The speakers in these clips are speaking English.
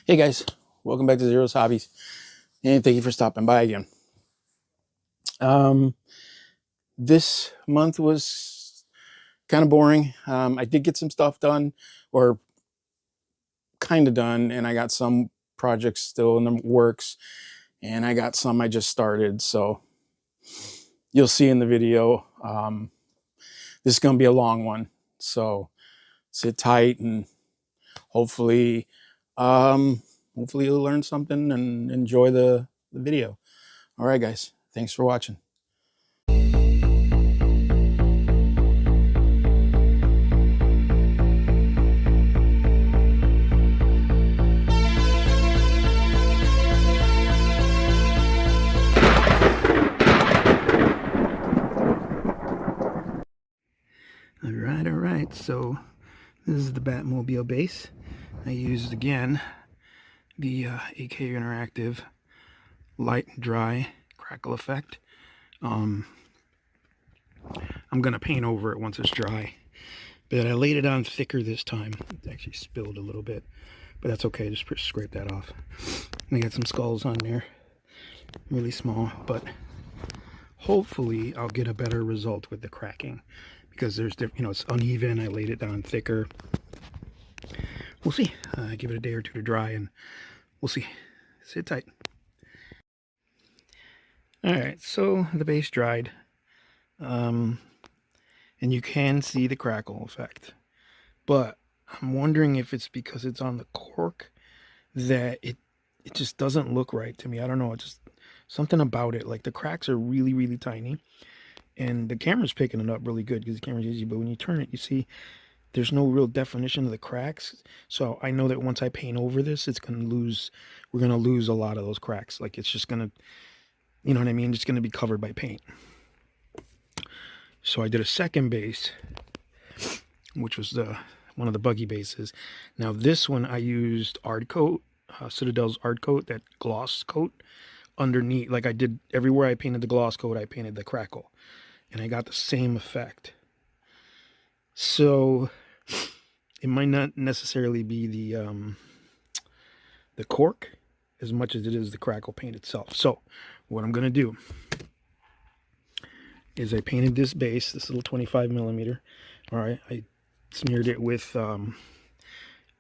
Hey guys, welcome back to Zero's Hobbies, and thank you for stopping by again. This month was kind of boring. I did get some stuff done, or kind of done, and I got some projects still in the works, and I got some I just started, so you'll see in the video. This is going to be a long one, so sit tight and hopefully, hopefully you'll learn something and enjoy the video. All right, guys, thanks for watching. All right, so this is the Batmobile base. I used, again, the AK Interactive light and dry crackle effect. I'm gonna paint over it once it's dry, but I laid it on thicker this time. It actually spilled a little bit, but that's okay, just scrape that off. And I got some skulls on there, really small, but hopefully I'll get a better result with the cracking, because there's, it's uneven. I laid it down thicker. We'll see. Give it a day or two to dry, and we'll see. Sit tight. All right, so the base dried, and you can see the crackle effect, but I'm wondering if it's because it's on the cork that it just doesn't look right to me. I don't know, it's just something about it. Like, the cracks are really tiny, and the camera's picking it up really good because the camera's easy, but when you turn it, you see there's no real definition of the cracks. So I know that once I paint over this, we're gonna lose a lot of those cracks. Like, it's just gonna, you know what I mean, it's gonna be covered by paint. So I did a second base, which was one of the buggy bases. Now this one I used Art Coat, Citadel's Art Coat, that gloss coat underneath. Like I did everywhere I painted the gloss coat, I painted the crackle, and I got the same effect. So it might not necessarily be the cork as much as it is the crackle paint itself. So what I'm gonna do is I painted this base, this little 25mm. All right, I smeared it with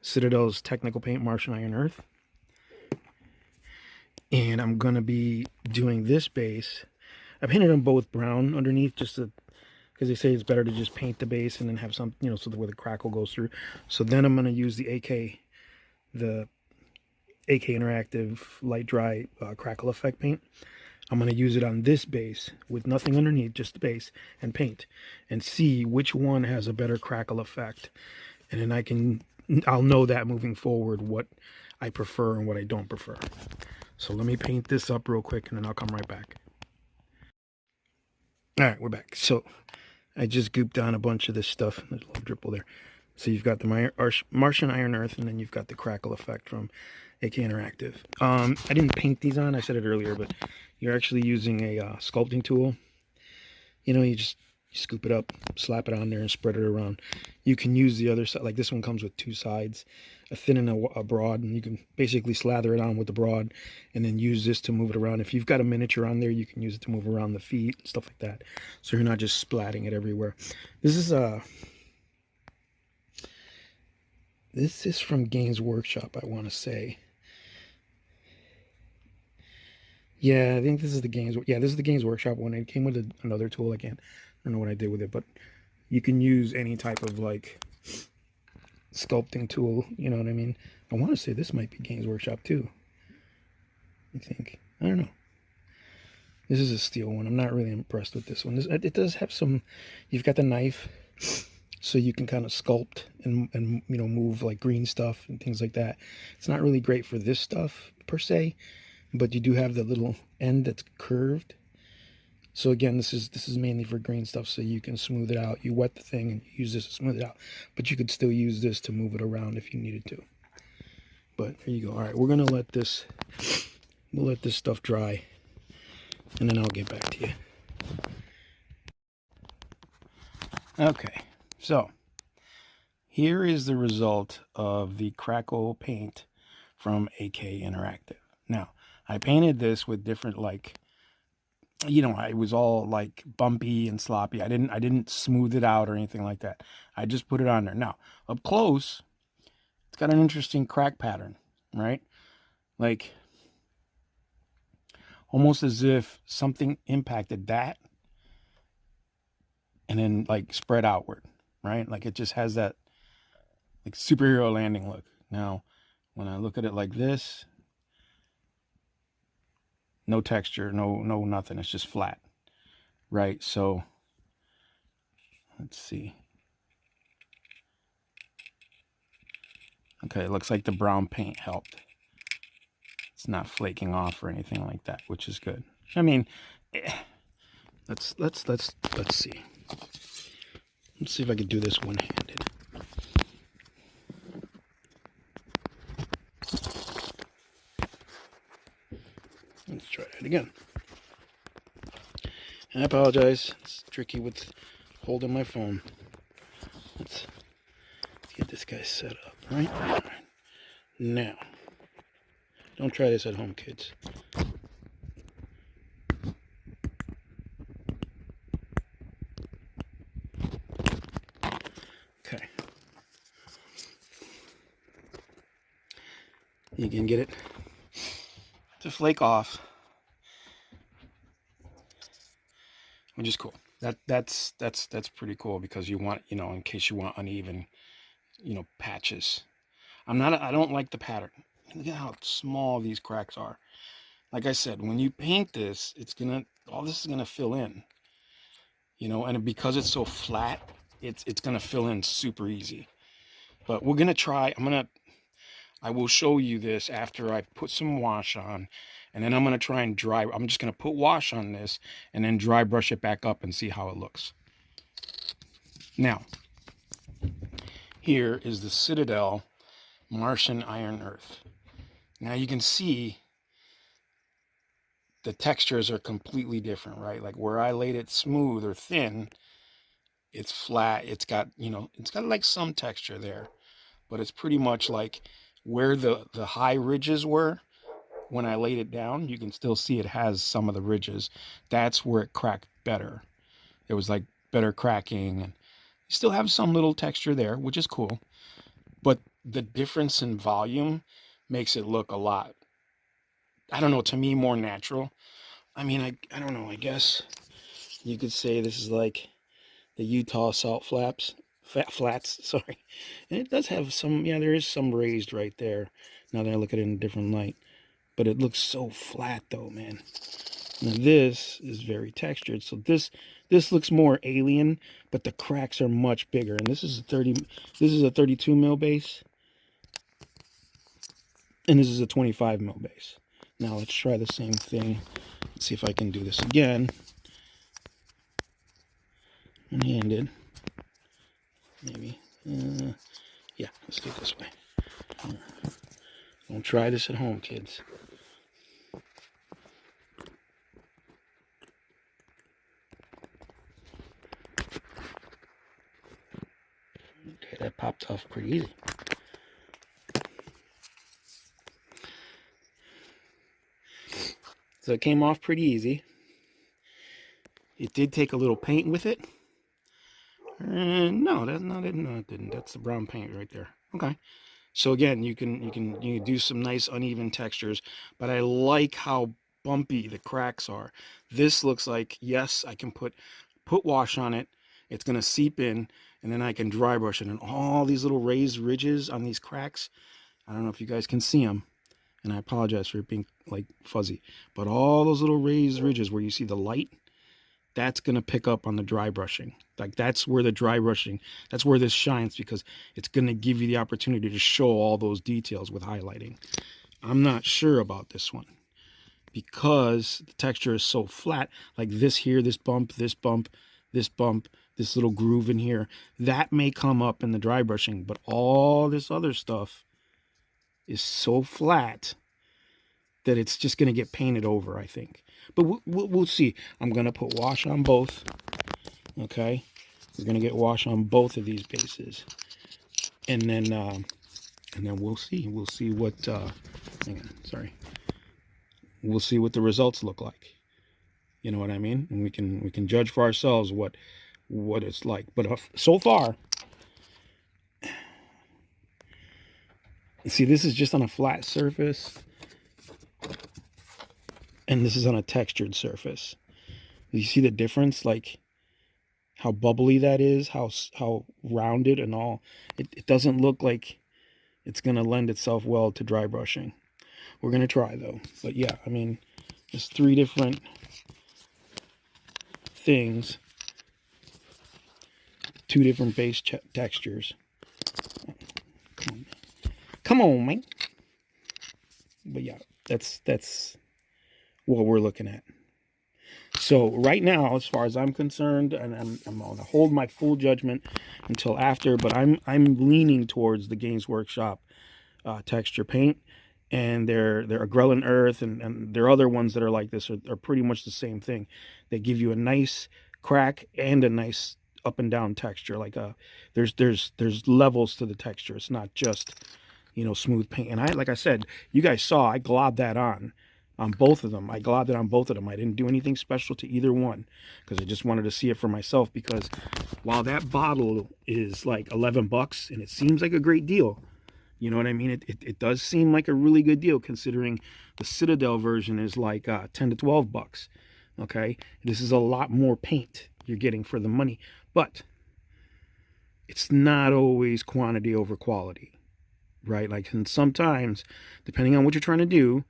Citadel's Technical Paint Martian Iron Earth, and I'm gonna be doing this base. I painted them both brown underneath, just to, because they say it's better to just paint the base and then have some, so the way the crackle goes through. So then I'm gonna use the AK Interactive light dry crackle effect paint. I'm going to use it on this base with nothing underneath, just the base, and paint, and see which one has a better crackle effect. And then I'll know that moving forward what I prefer and what I don't prefer. So let me paint this up real quick, and then I'll come right back. All right, we're back. So I just gooped on a bunch of this stuff. There's a little dribble there. So you've got the Martian Iron Earth, and then you've got the crackle effect from AK Interactive. I didn't paint these on, I said it earlier, but you're actually using a sculpting tool. You just scoop it up, slap it on there, and spread it around. You can use the other side, like this one comes with two sides, a thin and a broad, and you can basically slather it on with the broad and then use this to move it around. If you've got a miniature on there, you can use it to move around the feet and stuff like that, so you're not just splatting it everywhere. This is from Games Workshop, I want to say. Yeah, I think this is the Games. Yeah, this is the Games Workshop one. It came with another tool. I don't know what I did with it, but you can use any type of like sculpting tool. You know what I mean? I want to say this might be Games Workshop too. I think. I don't know. This is a steel one. I'm not really impressed with this one. It does have some. You've got the knife, so you can kind of sculpt and move like green stuff and things like that. It's not really great for this stuff per se, but you do have the little end that's curved. So again, this is mainly for green stuff, so you can smooth it out. You wet the thing and use this to smooth it out, but you could still use this to move it around if you needed to. But there you go. All right, we'll let this stuff dry, and then I'll get back to you. Okay, so here is the result of the crackle paint from AK Interactive. Now, I painted this with different, like, you know, it was all like bumpy and sloppy. I didn't smooth it out or anything like that. I just put it on there. Now, up close, it's got an interesting crack pattern, right? Like almost as if something impacted that and then like spread outward, right? Like it just has that like superhero landing look. Now, when I look at it like this, no texture, no nothing. It's just flat, right? So let's see. Okay, it looks like the brown paint helped. It's not flaking off or anything like that, which is good. I mean, let's see. Let's see if I can do this one-handed. Let's try that again. And I apologize. It's tricky with holding my phone. Let's get this guy set up, right? All right. Now, don't try this at home, kids. Okay. You can get it to flake off, which is cool. That's pretty cool because you want, you know, in case you want uneven, you know, patches. I don't like the pattern. Look at how small these cracks are. Like I said, when you paint this, all this is gonna fill in, you know, and because it's so flat, it's gonna fill in super easy. But we're gonna try. I will show you this after I put some wash on, and then I'm gonna try and dry. I'm just gonna put wash on this and then dry brush it back up and see how it looks. Now, here is the Citadel Martian Iron Earth. Now you can see the textures are completely different, right? Like where I laid it smooth or thin, it's flat. It's got, you know, it's got like some texture there, but it's pretty much like where the high ridges were when I laid it down. You can still see it has some of the ridges. That's where it cracked better. It was like better cracking, and you still have some little texture there, which is cool. But the difference in volume makes it look a lot, I don't know, to me, more natural. I mean, I don't know, I guess you could say this is like the Utah salt flats, sorry. And it does have some, yeah, there is some raised right there, now that I look at it in a different light. But it looks so flat though, man. Now this is very textured, so this looks more alien, but the cracks are much bigger. And this is a 32 mil base, and this is a 25 mil base. Now let's try the same thing. Let's see if I can do this again. One-handed, maybe. Yeah, let's do it this way. Don't try this at home, kids. Okay, that popped off pretty easy. So it came off pretty easy. It did take a little paint with it. No, it didn't. That's the brown paint right there. Okay. So again, you can do some nice uneven textures, but I like how bumpy the cracks are. This looks like, yes, I can put wash on it. It's gonna seep in, and then I can dry brush it. And all these little raised ridges on these cracks, I don't know if you guys can see them, and I apologize for it being like fuzzy, but all those little raised ridges where you see the light, that's going to pick up on the dry brushing. Like that's where the dry brushing, that's where this shines, because it's going to give you the opportunity to show all those details with highlighting. I'm not sure about this one because the texture is so flat, like this here, this bump, this bump, this bump, this little groove in here, that may come up in the dry brushing, but all this other stuff is so flat that it's just going to get painted over, I think. But we'll see. I'm going to put wash on both. Okay? We're going to get wash on both of these bases. And then and then we'll see what hang on, sorry, we'll see what the results look like. You know what I mean? And we can judge for ourselves what it's like. But so far, see, this is just on a flat surface, and this is on a textured surface. You see the difference, like how bubbly that is, how rounded and all. It doesn't look like it's gonna lend itself well to dry brushing. We're gonna try though. But yeah, I mean, there's 3 different things, 2 different base textures. Come on, man. But yeah, that's what we're looking at. So right now, as far as I'm concerned, and I'm gonna hold my full judgment until after, but I'm leaning towards the Games Workshop texture paint, and their Grelin Earth and their other ones that are like this are pretty much the same thing. They give you a nice crack and a nice up and down texture. Like there's levels to the texture. It's not just, you know, smooth paint. And like I said, you guys saw I globbed that on both of them. I globbed it on both of them. I didn't do anything special to either one because I just wanted to see it for myself, because while that bottle is like $11 and it seems like a great deal, you know what I mean? It does seem like a really good deal considering the Citadel version is like $10 to $12. Okay, this is a lot more paint you're getting for the money, but it's not always quantity over quality, right? Like, and sometimes, depending on what you're trying to do,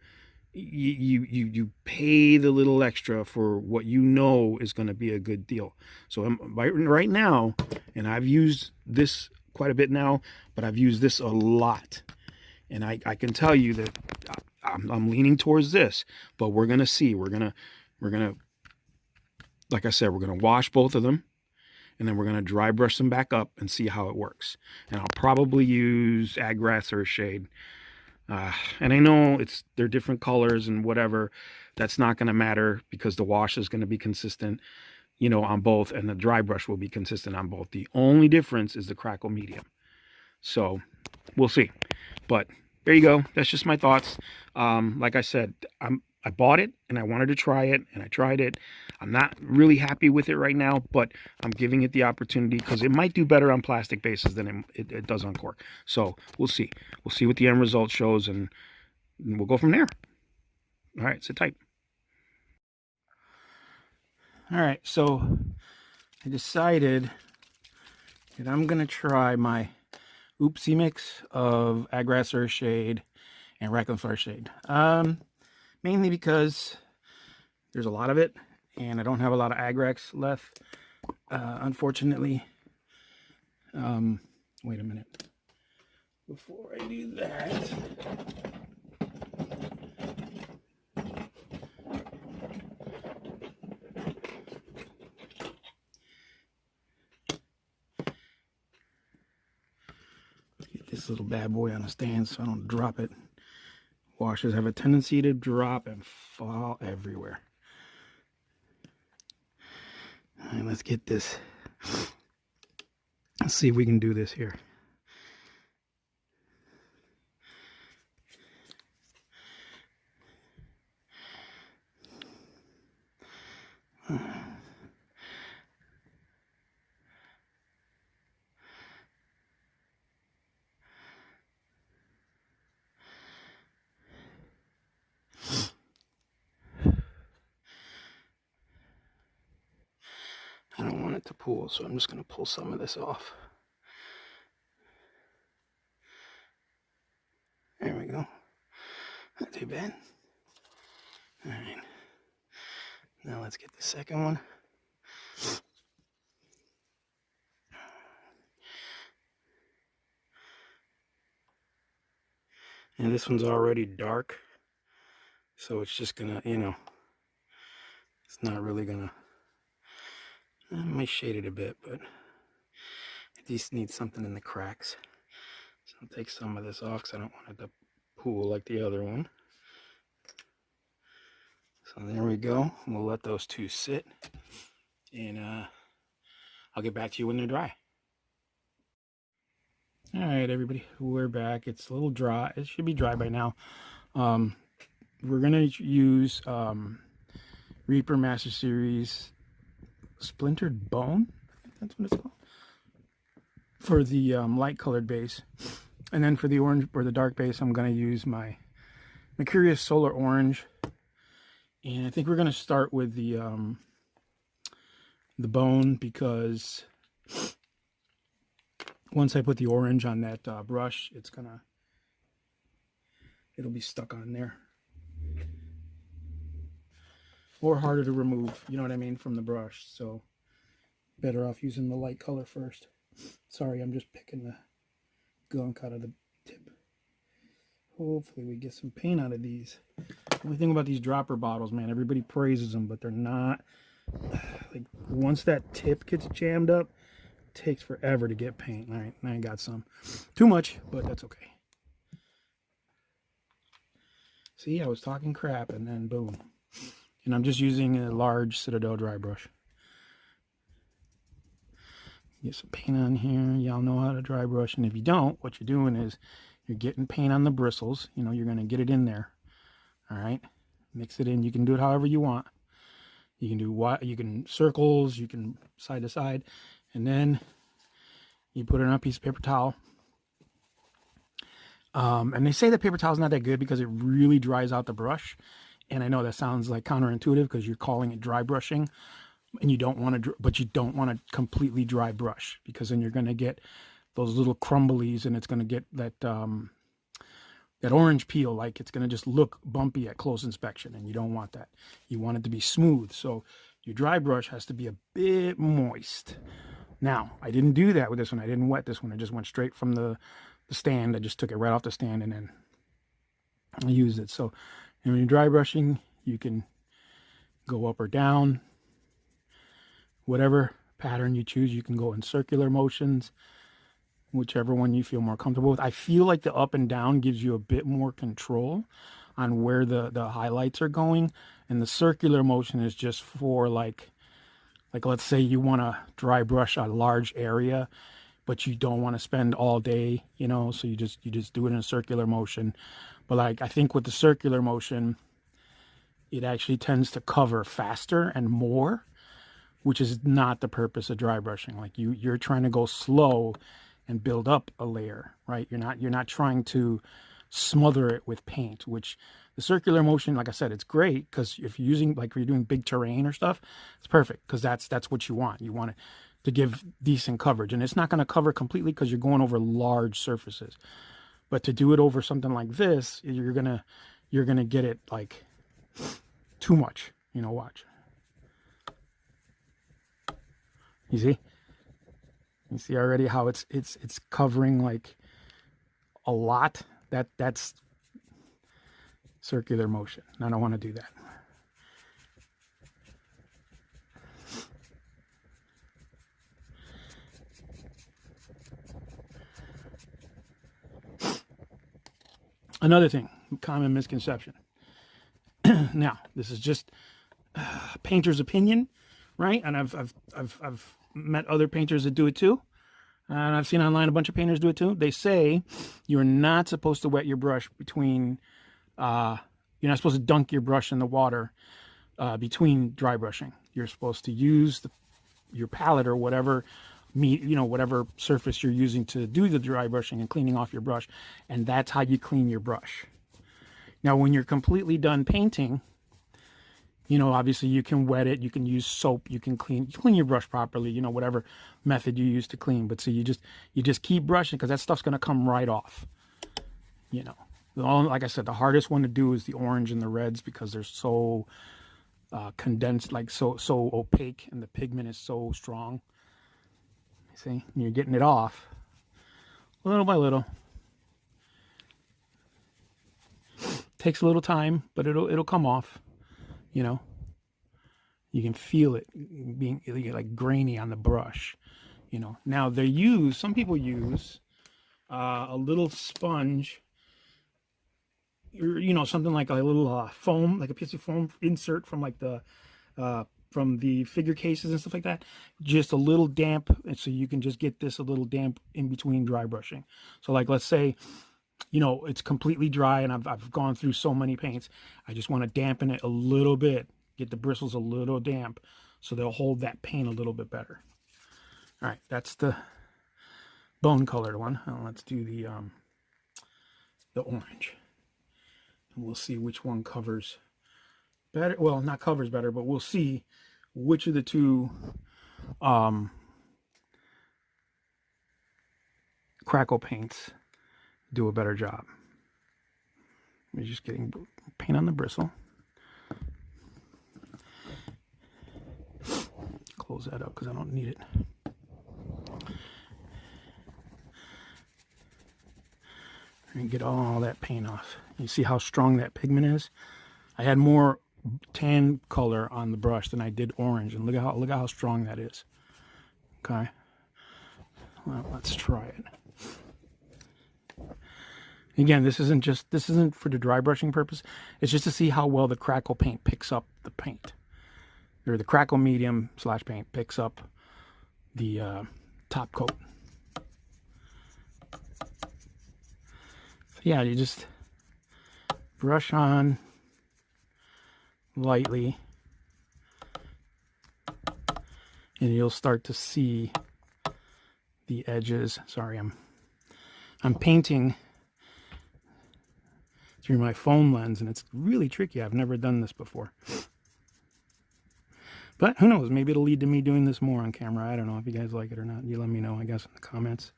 you pay the little extra for what you know is going to be a good deal. So right now, and I've used this quite a bit now, but I've used this a lot, and I can tell you that I'm leaning towards this. But we're gonna see. We're gonna, like I said, we're gonna wash both of them, and then we're gonna dry brush them back up and see how it works. And I'll probably use Agrax or Shade. And I know they're different colors and whatever. That's not going to matter because the wash is going to be consistent, you know, on both, and the dry brush will be consistent on both. The only difference is the crackle medium. So we'll see. But there you go. That's just my thoughts. Like I said, I bought it and I wanted to try it, and I tried it. I'm not really happy with it right now, but I'm giving it the opportunity because it might do better on plastic bases than it does on cork. So we'll see. We'll see what the end result shows, and we'll go from there. All right, sit tight. All right, so I decided that I'm going to try my Oopsie mix of Agrax Earthshade and Racklenfire Shade. Mainly because there's a lot of it, and I don't have a lot of Agrax left, unfortunately. Wait a minute. Before I do that, get this little bad boy on a stand so I don't drop it. Washes have a tendency to drop and fall everywhere. All right, let's get this. Let's see if we can do this here. I don't want it to pool, so I'm just going to pull some of this off. There we go. Not too bad. All right. Now let's get the second one. And this one's already dark, so it's just gonna, you know, it's not really gonna, I might shade it a bit, but it just needs something in the cracks. So I'll take some of this off because I don't want it to pool like the other one. So there we go. We'll let those two sit, and I'll get back to you when they're dry. All right, everybody, we're back. It's a little dry. It should be dry by now. We're gonna use Reaper Master Series Splintered Bone. I think that's what it's called, for the light colored base. And then for the orange or the dark base, I'm gonna use my Mercurius Solar Orange. And I think we're gonna start with the bone, because once I put the orange on that brush, it'll be stuck on there, or harder to remove, you know what I mean, from the brush. So better off using the light color first. Sorry, I'm just picking the gunk out of the tip. Hopefully we get some paint out of these. The only thing about these dropper bottles, man, everybody praises them, but they're not, like, once that tip gets jammed up, it takes forever to get paint. All right, I got some. Too much, but that's okay. See, I was talking crap, and then boom. And I'm just using a large Citadel dry brush. Get some paint on here. Y'all know how to dry brush, and if you don't, what you're doing is you're getting paint on the bristles. You know, you're going to get it in there. All right, mix it in. You can do it however you want. You can do what, you can circles, you can side to side, and then you put it on a piece of paper towel. And they say that paper towel is not that good because it really dries out the brush. And I know that sounds like counterintuitive because you're calling it dry brushing, and you don't want to, but you don't want to completely dry brush, because then you're going to get those little crumblies, and it's going to get that that orange peel. Like, it's going to just look bumpy at close inspection, and you don't want that. You want it to be smooth. So your dry brush has to be a bit moist. Now, I didn't do that with this one. I didn't wet this one. I just went straight from the stand. I just took it right off the stand and then I used it. So when you're dry brushing, you can go up or down, whatever pattern you choose. You can go in circular motions, whichever one you feel more comfortable with. I feel like the up and down gives you a bit more control on where the highlights are going, and the circular motion is just for like let's say you want to dry brush a large area, but you don't want to spend all day, you know, so you just do it in a circular motion. But like, I think with the circular motion, it actually tends to cover faster and more, which is not the purpose of dry brushing. Like, you're trying to go slow and build up a layer, right? You're not trying to smother it with paint, which the circular motion, like I said, it's great because if you're using, like, if you're doing big terrain or stuff, it's perfect, because that's what you want. You want it to give decent coverage, and it's not going to cover completely because you're going over large surfaces. But to do it over something like this, you're gonna get it like too much, you know. Watch. You see? You see already how it's covering like a lot. That's circular motion. I don't want to do that. Another thing, common misconception. Now, this is just painter's opinion, right? And I've met other painters that do it too. And I've seen online a bunch of painters do it too. They say you're not supposed to wet your brush between, you're not supposed to dunk your brush in the water between dry brushing. You're supposed to use your palette or whatever, whatever surface you're using to do the dry brushing and cleaning off your brush. And that's how you clean your brush. Now, when you're completely done painting, you know, obviously you can wet it, you can use soap, you can clean your brush properly, you know, whatever method you use to clean. But so you just keep brushing, because that stuff's going to come right off. You know, like I said, the hardest one to do is the orange and the reds, because they're so condensed, like so opaque, and the pigment is so strong. You see, and you're getting it off little by little. Takes a little time, but it'll come off. You know, you can feel it being like grainy on the brush. You know, now some people use a little sponge, or, you know, something like a little foam, like a piece of foam insert from like the the figure cases and stuff like that, just a little damp, and so you can just get this a little damp in between dry brushing. So like, let's say, you know, it's completely dry and I've gone through so many paints. I just want to dampen it a little bit, get the bristles a little damp so they'll hold that paint a little bit better. All right, that's the bone colored one. Now let's do the orange. And we'll see which one covers better. Well, not covers better, but we'll see which of the two crackle paints do a better job. We're just getting paint on the bristle. Close that up because I don't need it. And get all that paint off. You see how strong that pigment is? I had more tan color on the brush than I did orange, and look at how strong that is. Okay, well, let's try it. Again, this isn't for the dry brushing purpose. It's just to see how well the crackle paint picks up the paint, or the crackle medium / paint picks up the top coat. So yeah, you just brush on lightly, and you'll start to see the edges. Sorry, I'm painting through my phone lens, and it's really tricky. I've never done this before, but who knows, maybe it'll lead to me doing this more on camera. I don't know if you guys like it or not. You let me know, I guess, in the comments.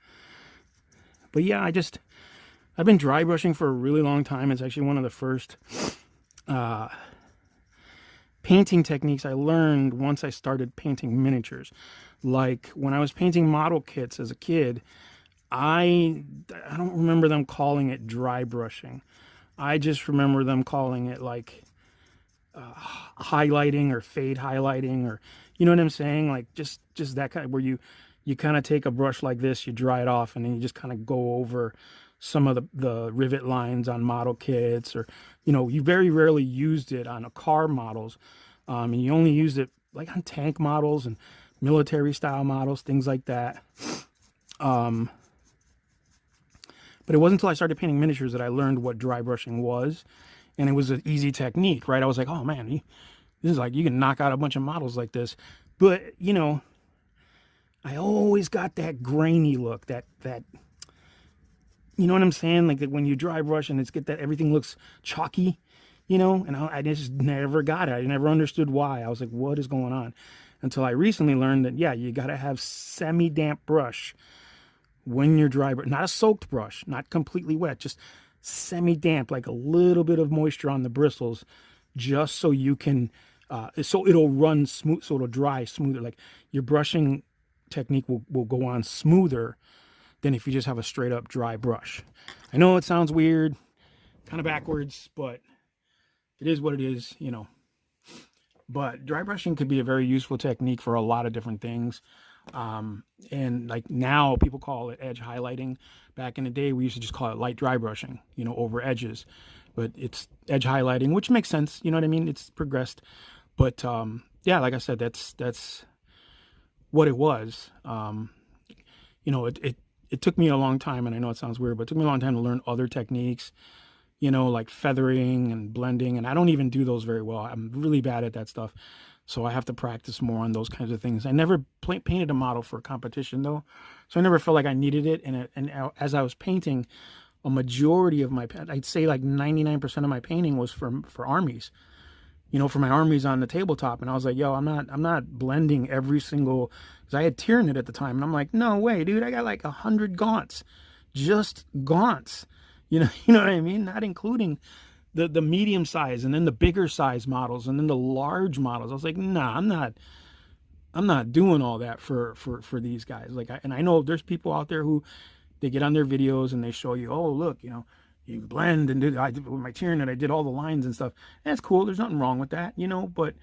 But yeah, I've been dry brushing for a really long time. It's actually one of the first painting techniques I learned once I started painting miniatures. Like when I was painting model kits as a kid, I don't remember them calling it dry brushing. I just remember them calling it like highlighting or fade highlighting, or you know what I'm saying? Like just that kind of, where you kind of take a brush like this, you dry it off, and then you just kind of go over some of the rivet lines on model kits, or you know, you very rarely used it on car models, and you only used it like on tank models and military style models, things like that. But it wasn't until I started painting miniatures that I learned what dry brushing was, and it was an easy technique, right? I was like, oh man, this is like, you can knock out a bunch of models like this. But you know, I always got that grainy look, that you know what I'm saying? Like that when you dry brush and everything looks chalky, you know, and I just never got it. I never understood why. I was like, what is going on? Until I recently learned that, yeah, you got to have semi-damp brush when you're dry, not a soaked brush, not completely wet, just semi-damp, like a little bit of moisture on the bristles, just so you can, so it'll run smooth, so it'll dry smoother. Like your brushing technique will go on smoother than if you just have a straight up dry brush. I know it sounds weird, kind of backwards, but it is what it is, you know. But dry brushing could be a very useful technique for a lot of different things. And like now people call it edge highlighting. Back in the day, we used to just call it light dry brushing, you know, over edges. But it's edge highlighting, which makes sense. You know what I mean? It's progressed. But yeah, like I said, that's what it was. You know, it took me a long time, and I know it sounds weird, but it took me a long time to learn other techniques, you know, like feathering and blending. And I don't even do those very well. I'm really bad at that stuff. So I have to practice more on those kinds of things. I never painted a model for a competition though. So I never felt like I needed it. And as I was painting, a majority of my, I'd say like 99% of my painting was for armies, you know, for my armies on the tabletop. And I was like, yo, I'm not blending every single, because I had Tyranid at the time. And I'm like, no way, dude, I got like 100 gaunts, just gaunts, you know what I mean? Not including the medium size, and then the bigger size models, and then the large models. I was like, nah, I'm not doing all that for these guys. Like, and I know there's people out there who, they get on their videos and they show you, oh, look, you know, you blend and do, I did with my Tyranid, I did all the lines and stuff. That's cool. There's nothing wrong with that, you know, but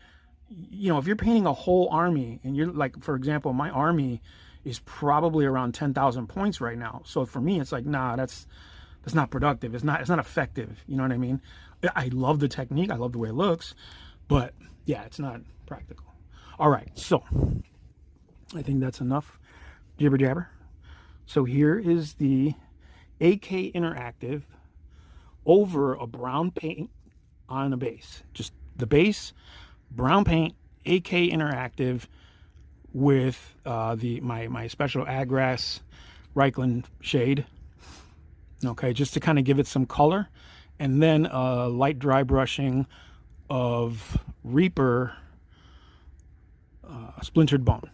you know, if you're painting a whole army, and you're like, for example, my army is probably around 10,000 points right now. So for me, it's like, nah, that's not productive. It's not effective. You know what I mean? I love the technique. I love the way it looks, but yeah, it's not practical. All right, so I think that's enough jibber jabber. So here is the AK Interactive over a brown paint on a base. Just the base, brown paint, AK Interactive with my special Aggrass Reichland shade. Okay, just to kind of give it some color, and then a light dry brushing of Reaper Splintered Bone.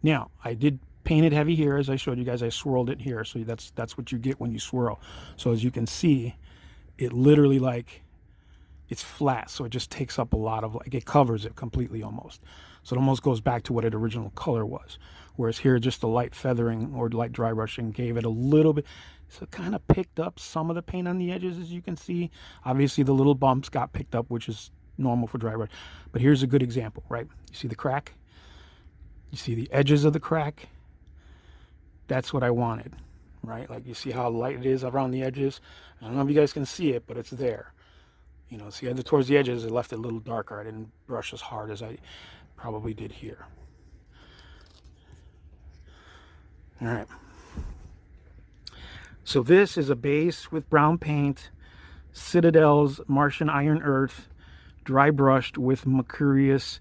Now, I did paint it heavy here, as I showed you guys. I swirled it here, so that's what you get when you swirl. So as you can see, it literally, like, it's flat, so it just takes up a lot of, like, it covers it completely almost. So it almost goes back to what its original color was. Whereas here, just the light feathering or light dry brushing gave it a little bit, so it kind of picked up some of the paint on the edges, as you can see. Obviously, the little bumps got picked up, which is normal for dry brush. But here's a good example, right? You see the crack? You see the edges of the crack? That's what I wanted, right? Like, you see how light it is around the edges? I don't know if you guys can see it, but it's there. You know, see, towards the edges, it left it a little darker. I didn't brush as hard as I probably did here. All right. So this is a base with brown paint, Citadel's Martian Iron Earth, dry brushed with Mercurius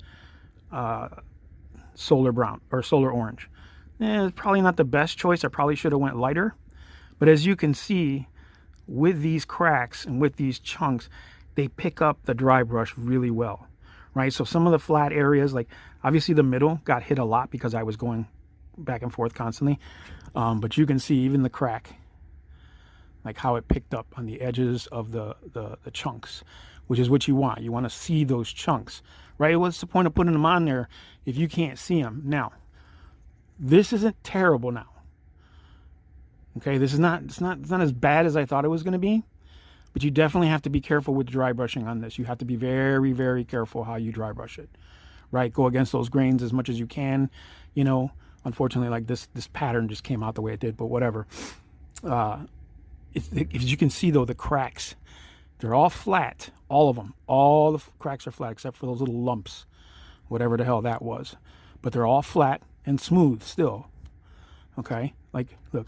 Solar Brown, or Solar Orange. It's probably not the best choice. I probably should have went lighter. But as you can see, with these cracks and with these chunks, they pick up the dry brush really well, right? So some of the flat areas, like obviously the middle got hit a lot because I was going back and forth constantly. But you can see even the crack, like how it picked up on the edges of the chunks, which is what you want. You want to see those chunks, right? What's the point of putting them on there if you can't see them? Now, this isn't terrible now. Okay, this is not, it's not as bad as I thought it was going to be, but you definitely have to be careful with dry brushing on this. You have to be very, very careful how you dry brush it, right? Go against those grains as much as you can. You know, unfortunately, like this pattern just came out the way it did, but whatever. As you can see though, the cracks, they're all flat, all of them. All the cracks are flat except for those little lumps, whatever the hell that was. But they're all flat and smooth still. Okay, like look,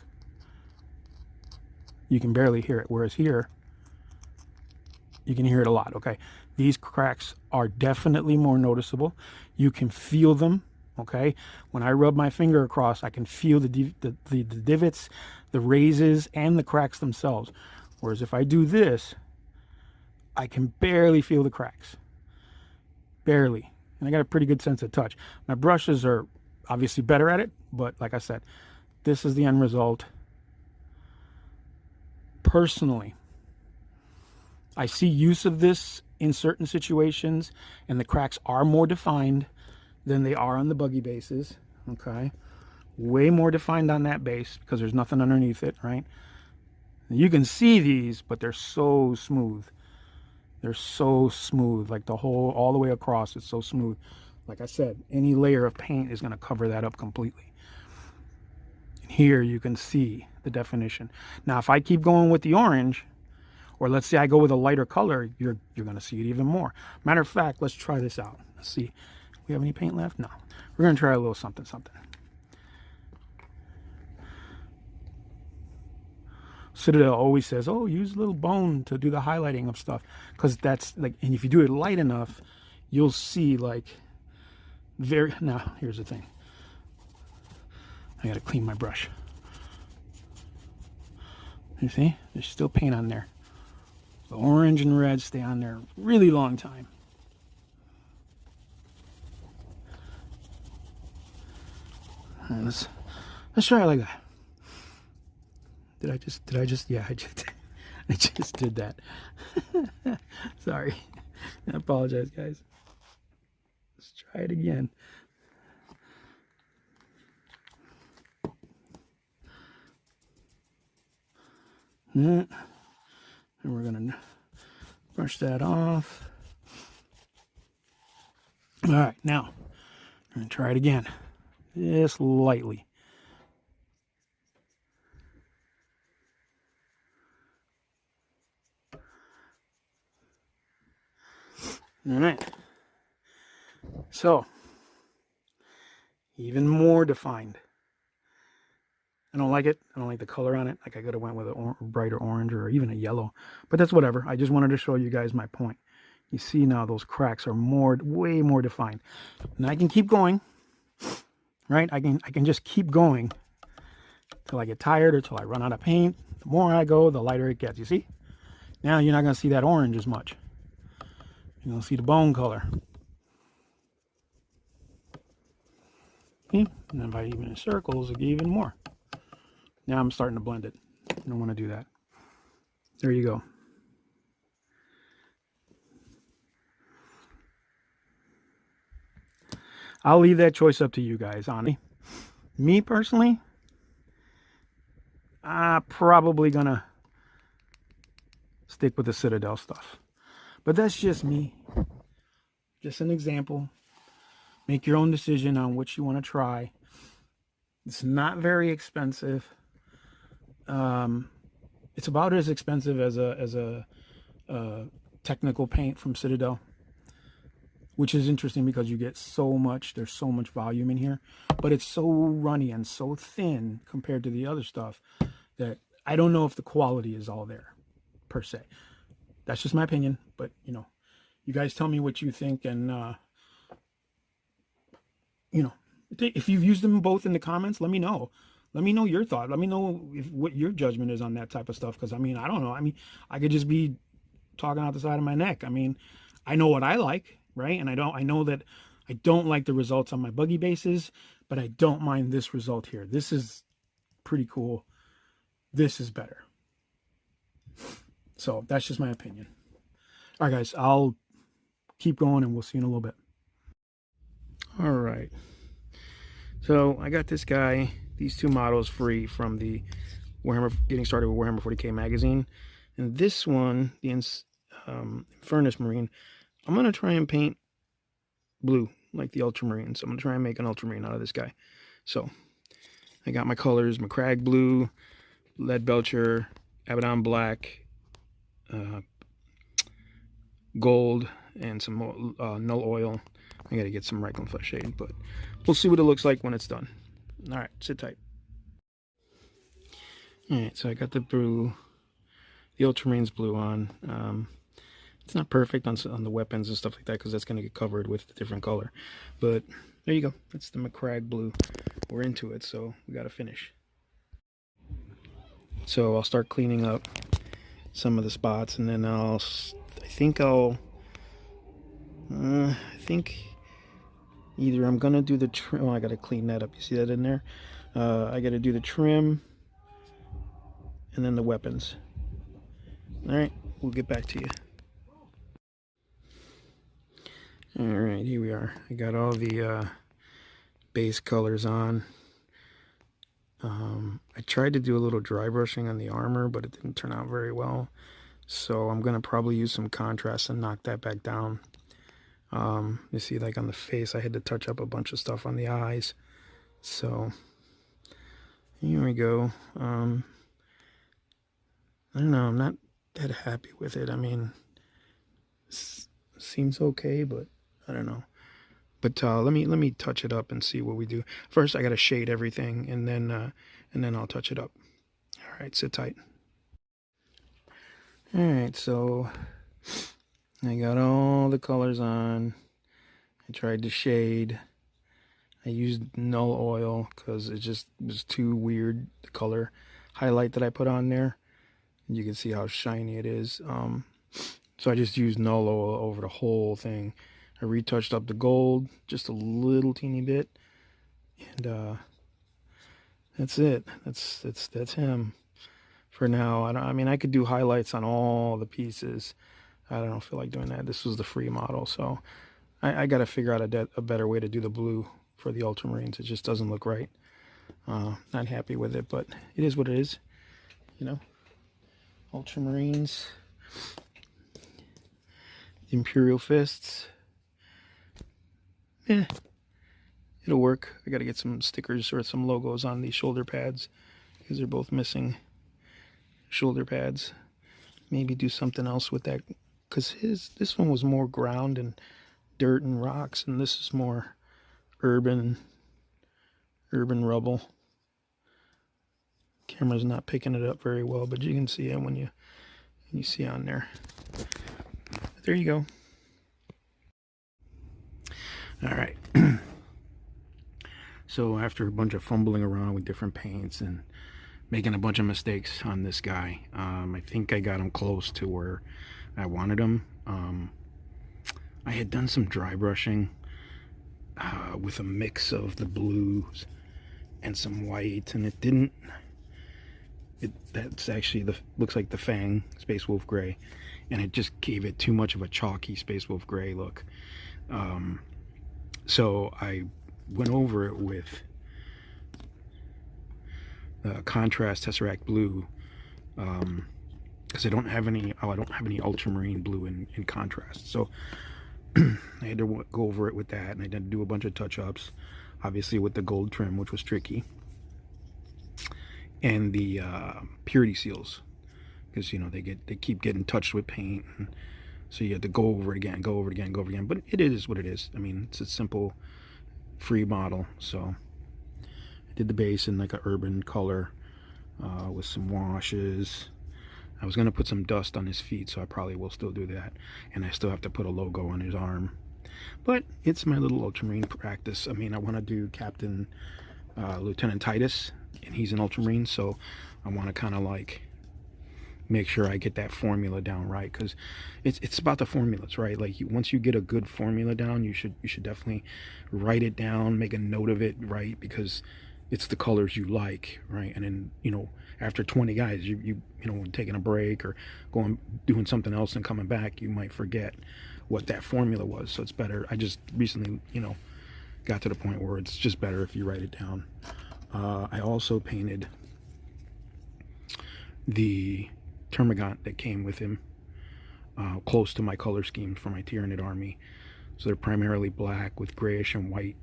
you can barely hear it, whereas here you can hear it a lot. Okay, these cracks are definitely more noticeable. You can feel them. Okay, when I rub my finger across, I can feel the divots, the raises, and the cracks themselves. Whereas if I do this, I can barely feel the cracks, barely. And I got a pretty good sense of touch. My brushes are obviously better at it, but like I said, this is the end result. Personally, I see use of this in certain situations, and the cracks are more defined than they are on the buggy bases. Okay, way more defined on that base because there's nothing underneath it, right? You can see these, but they're so smooth. They're so smooth, like the whole, all the way across, it's so smooth. Like I said, any layer of paint is going to cover that up completely. And here you can see the definition. Now, if I keep going with the orange, or let's say I go with a lighter color, you're going to see it even more. Matter of fact, let's try this out. Let's see. We have any paint left? No. We're going to try a little something. Citadel always says, oh, use a little bone to do the highlighting of stuff. Because that's like, and if you do it light enough, you'll see like now, here's the thing. I got to clean my brush. You see? There's still paint on there. The orange and red stay on there a really long time. All right, let's try it like that. Did I just, yeah, I just did that. Sorry. I apologize, guys. Let's try it again. And we're going to brush that off. All right, now I'm going to try it again. Just lightly. All right. So even more defined. I don't like it. I don't like the color on it. Like I could have went with a brighter orange or even a yellow, but that's whatever. I just wanted to show you guys my point. You see now those cracks are way more defined. And I can keep going, right? I can just keep going till I get tired or till I run out of paint. The more I go, the lighter it gets. You see? Now you're not going to see that orange as much. You're going to see the bone color. See? And then if I even in circles, it'll get even more. Now I'm starting to blend it. I don't want to do that. There you go. I'll leave that choice up to you guys, honestly. Me personally, I'm probably gonna stick with the Citadel stuff. But that's just me. Just an example. Make your own decision on which you want to try. It's not very expensive. It's about as expensive as a technical paint from Citadel, which is interesting because you get so much. There's so much volume in here, but it's so runny and so thin compared to the other stuff that I don't know if the quality is all there per se. That's just my opinion, but you know, you guys tell me what you think, and you know, if you've used them both in the comments, let me know. Let me know your thought. Let me know what your judgment is on that type of stuff. Because I mean, I don't know. I mean, I could just be talking out the side of my neck. I mean, I know what I like, right? And I know that I don't like the results on my buggy bases, but I don't mind this result here. This is pretty cool. This is better. So that's just my opinion. All right, guys, I'll keep going and we'll see you in a little bit. All right. So I got this guy, these two models free from the Warhammer, Getting Started with Warhammer 40K magazine. And this one, the Furnace Marine, I'm going to try and paint blue like the Ultramarine. So I'm going to try and make an Ultramarine out of this guy. So I got my colors, McCrag Blue, Lead Belcher, Abaddon Black, gold, and some null oil. I got to get some Reikland shade, but we'll see what it looks like when it's done. All right, sit tight. All right, so I got the blue, the Ultramarines blue on. It's not perfect on the weapons and stuff like that because that's going to get covered with a different color. But there you go. That's the McCrag blue. We're into it, so we got to finish. So I'll start cleaning up some of the spots, and then I think either I'm gonna do the trim. Oh, I gotta clean that up. You see that in there? I gotta do the trim and then the weapons. All right, we'll get back to you. All right, here we are. I got all the base colors on. I tried to do a little dry brushing on the armor, but it didn't turn out very well. So I'm gonna probably use some contrast and knock that back down. You see, like on the face, I had to touch up a bunch of stuff on the eyes. So here we go. I don't know. I'm not that happy with it. I mean, seems okay, but I don't know. But let me touch it up and see what we do. First, I gotta shade everything, and then I'll touch it up. All right, sit tight. All right, so I got all the colors on. I tried to shade. I used null oil because it just was too weird, the color highlight that I put on there. You can see how shiny it is. So I just used null oil over the whole thing. I retouched up the gold just a little teeny bit, and that's it. That's him for now. I mean, I could do highlights on all the pieces. I don't feel like doing that. This was the free model, so I got to figure out a better way to do the blue for the Ultramarines. It just doesn't look right. Not happy with it, but it is what it is. You know, Ultramarines, the Imperial Fists. Yeah, it'll work. I got to get some stickers or some logos on these shoulder pads because they're both missing shoulder pads. Maybe do something else with that because this one was more ground and dirt and rocks, and this is more urban Urban Rubble. Camera's not picking it up very well, but you can see it when you see on there. There you go. All right. So after a bunch of fumbling around with different paints and making a bunch of mistakes on this guy, I think I got him close to where I wanted him. I had done some dry brushing with a mix of the blues and some white, and it didn't. That's actually looks like the Fang Space Wolf Gray, and it just gave it too much of a chalky Space Wolf Gray look. So I went over it with contrast Tesseract Blue, because I don't have any. I don't have any ultramarine blue in contrast. So I had to go over it with that, and I had to do a bunch of touch-ups, obviously with the gold trim, which was tricky, and the purity seals, because you know they keep getting touched with paint, and so you have to go over it again, go over it again, go over it again. But it is what it is. I mean, it's a simple, free model. So I did the base in like an urban color with some washes. I was going to put some dust on his feet, so I probably will still do that. And I still have to put a logo on his arm. But it's my little ultramarine practice. I mean, I want to do Captain Lieutenant Titus, and he's an ultramarine, so I want to kind of like make sure I get that formula down right, because it's about the formulas, right? Like once you get a good formula down, you should definitely write it down, make a note of it, right? Because it's the colors you like, right? And then, you know, after 20 guys, you know, taking a break or doing something else and coming back, you might forget what that formula was. So it's better. I just recently, you know, got to the point where it's just better if you write it down. I also painted the Termagant that came with him, close to my color scheme for my Tyranid army. So they're primarily black with grayish and white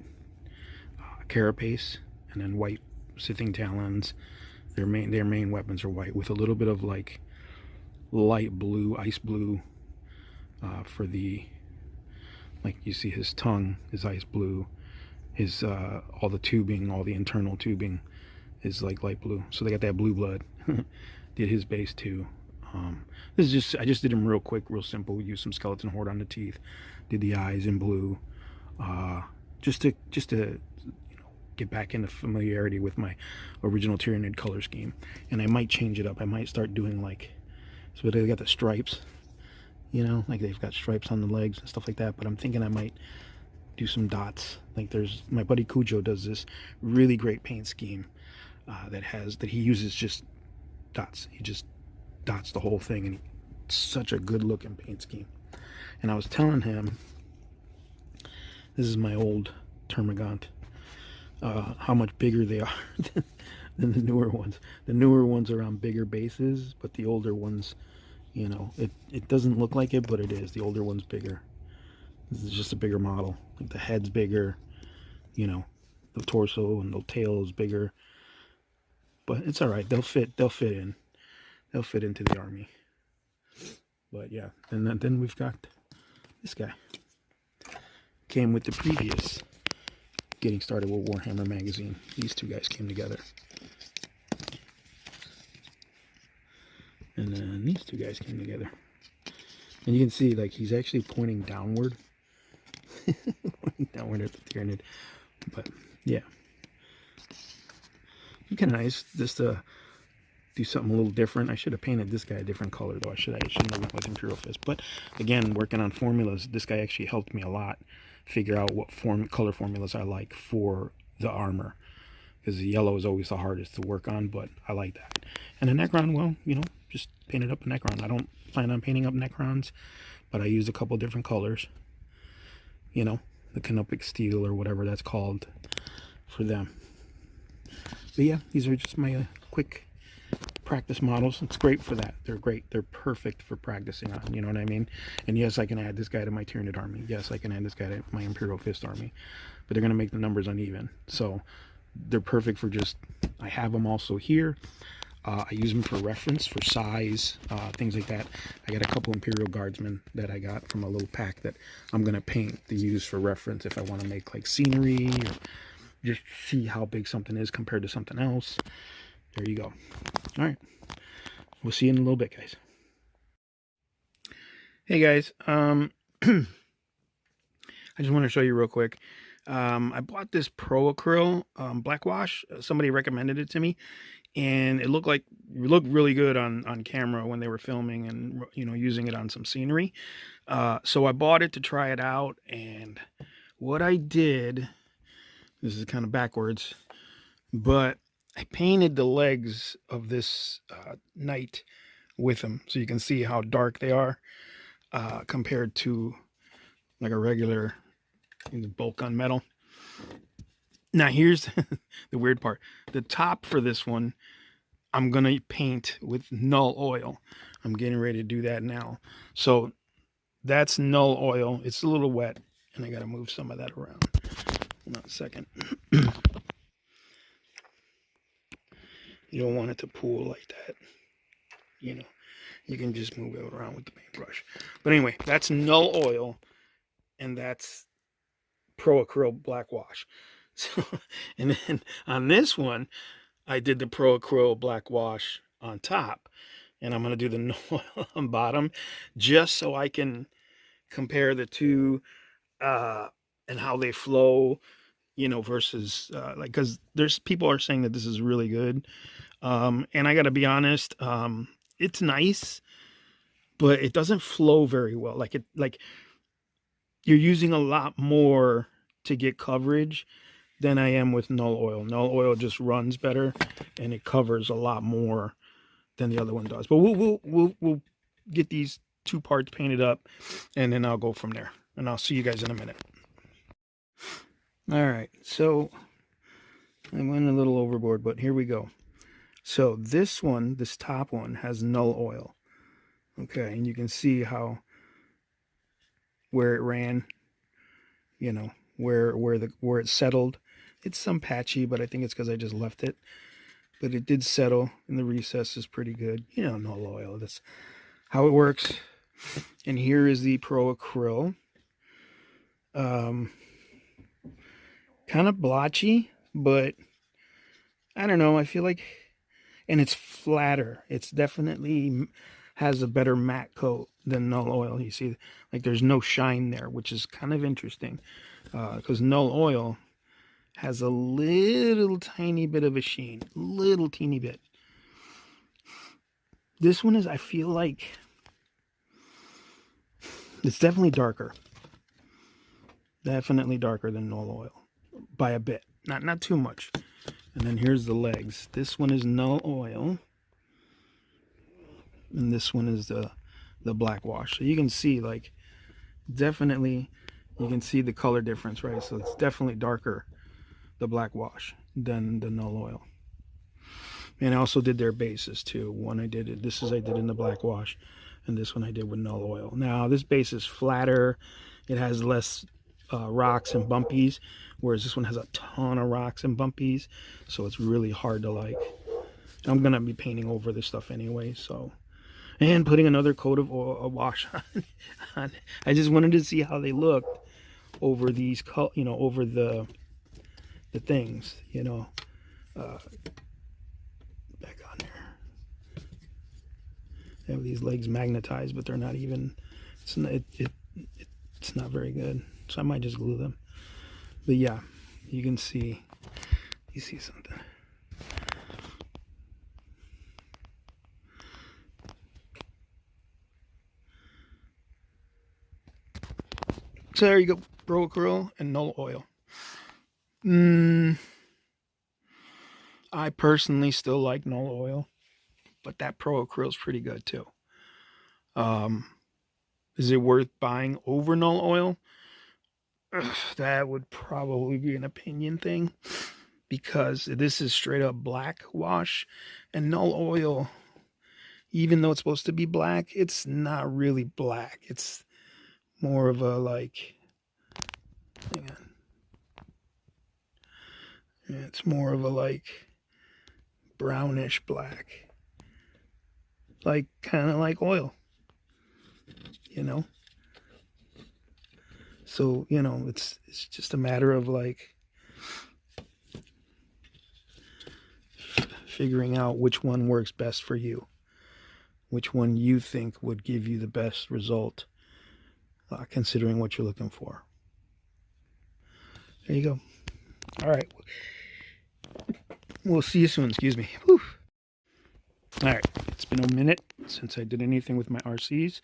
carapace, and then white scything talons. Their main weapons are white with a little bit of like light blue, ice blue, for the, like you see his tongue is ice blue, his all the tubing, all the internal tubing is like light blue. So they got that blue blood. Did his base too. This is just, I just did him real quick, real simple. Used some skeleton horde on the teeth. Did the eyes in blue, just to you know, get back into familiarity with my original Tyranid color scheme. And I might change it up. I might start doing like, so they got the stripes, you know, like they've got stripes on the legs and stuff like that. But I'm thinking I might do some dots. Like there's my buddy Cujo does this really great paint scheme that he uses just dots. He just dots the whole thing, and it's such a good looking paint scheme. And I was telling him, this is my old Termagant, how much bigger they are than the newer ones. The newer ones are on bigger bases, but the older ones, you know, it doesn't look like it, but it is. The older one's bigger. This is just a bigger model. Like the head's bigger, you know, the torso and the tail is bigger. But it's all right. They'll fit in. They'll fit into the army. But yeah, and then we've got this guy. Came with the previous Getting Started with Warhammer magazine. These two guys came together. And then these two guys came together. And you can see, like, he's actually pointing downward. Pointing downward at the Tyranid. But yeah. It's kind of nice just to do something a little different. I should have painted this guy a different color, though. I shouldn't have went with Imperial Fist. But again, working on formulas, this guy actually helped me a lot figure out what color formulas I like for the armor, because the yellow is always the hardest to work on, but I like that. And the Necron, well, you know, just painted up a Necron. I don't plan on painting up Necrons, but I used a couple different colors, you know, the Canopic Steel or whatever that's called for them. But yeah, these are just my quick practice models. It's great for that. They're great. They're perfect for practicing on, you know what I mean? And yes, I can add this guy to my Tyranid army. Yes, I can add this guy to my Imperial Fist army. But they're going to make the numbers uneven. So they're perfect for just, I have them also here. I use them for reference, for size, things like that. I got a couple Imperial Guardsmen that I got from a little pack that I'm going to paint to use for reference if I want to make like scenery or, just see how big something is compared to something else. There you go. All right. We'll see you in a little bit, guys. Hey, guys. I just want to show you real quick. I bought this Pro Acryl black wash. Somebody recommended it to me, and it looked really good on camera when they were filming and using it on some scenery. So I bought it to try it out, and what I did, this is kind of backwards, but I painted the legs of this knight with them, so you can see how dark they are compared to like a regular bolt gun metal. Now here's the weird part. The top for this one, I'm gonna paint with null oil. I'm getting ready to do that now. So that's null oil. It's a little wet, and I gotta move some of that around. Hold on a second. You don't want it to pool like that. You can just move it around with the paintbrush. But anyway, that's null oil, and that's Pro Acryl black wash. So, and then on this one, I did the Pro Acryl black wash on top, and I'm going to do the null oil on bottom, just so I can compare the two and how they flow, versus like, because there's people are saying that this is really good, and I got to be honest, it's nice, but it doesn't flow very well. Like you're using a lot more to get coverage than I am with null oil. Null oil just runs better, and it covers a lot more than the other one does. But we'll get these two parts painted up, and then I'll go from there. And I'll see you guys in a minute. All right, so I went a little overboard, but here we go. So this top one has null oil. Okay, and you can see how where it ran, where it settled. It's some patchy, but I think it's because I just left it. But it did settle, and the recess is pretty good. Null oil. That's how it works. And here is the Pro Acryl. Kind of blotchy, but I don't know. I feel like, and it's flatter. It's definitely has a better matte coat than null oil. You see, like there's no shine there, which is kind of interesting, because null oil has a little tiny bit of a sheen, little teeny bit. This one is, I feel like it's definitely darker. Definitely darker than null oil by a bit, not too much. And then here's the legs. This one is null oil, and this one is the black wash. So you can see, like, definitely you can see the color difference, right? So it's definitely darker, the black wash, than the null oil. And I also did their bases too. One I did in the black wash, and this one I did with null oil. Now this base is flatter. It has less rocks and bumpies, whereas this one has a ton of rocks and bumpies, so it's really hard to like. I'm gonna be painting over this stuff anyway, so, and putting another coat of oil, wash on. I just wanted to see how they looked over these, over the things, back on there. They have these legs magnetized, but they're not even. It's not very good. So I might just glue them. But yeah, you can see, you see something. So there you go, Pro Acryl and null oil. I personally still like null oil, but that Pro Acryl is pretty good too. Is it worth buying over null oil? That would probably be an opinion thing, because this is straight up black wash, and null oil, even though it's supposed to be black, it's not really black. It's more of a, like, hang on. It's more of a, like, brownish black, like kind of like oil, so it's just a matter of, like, figuring out which one works best for you, which one you think would give you the best result, considering what you're looking for. There you go. All right. We'll see you soon. Excuse me. Whew. All right. It's been a minute since I did anything with my RCs,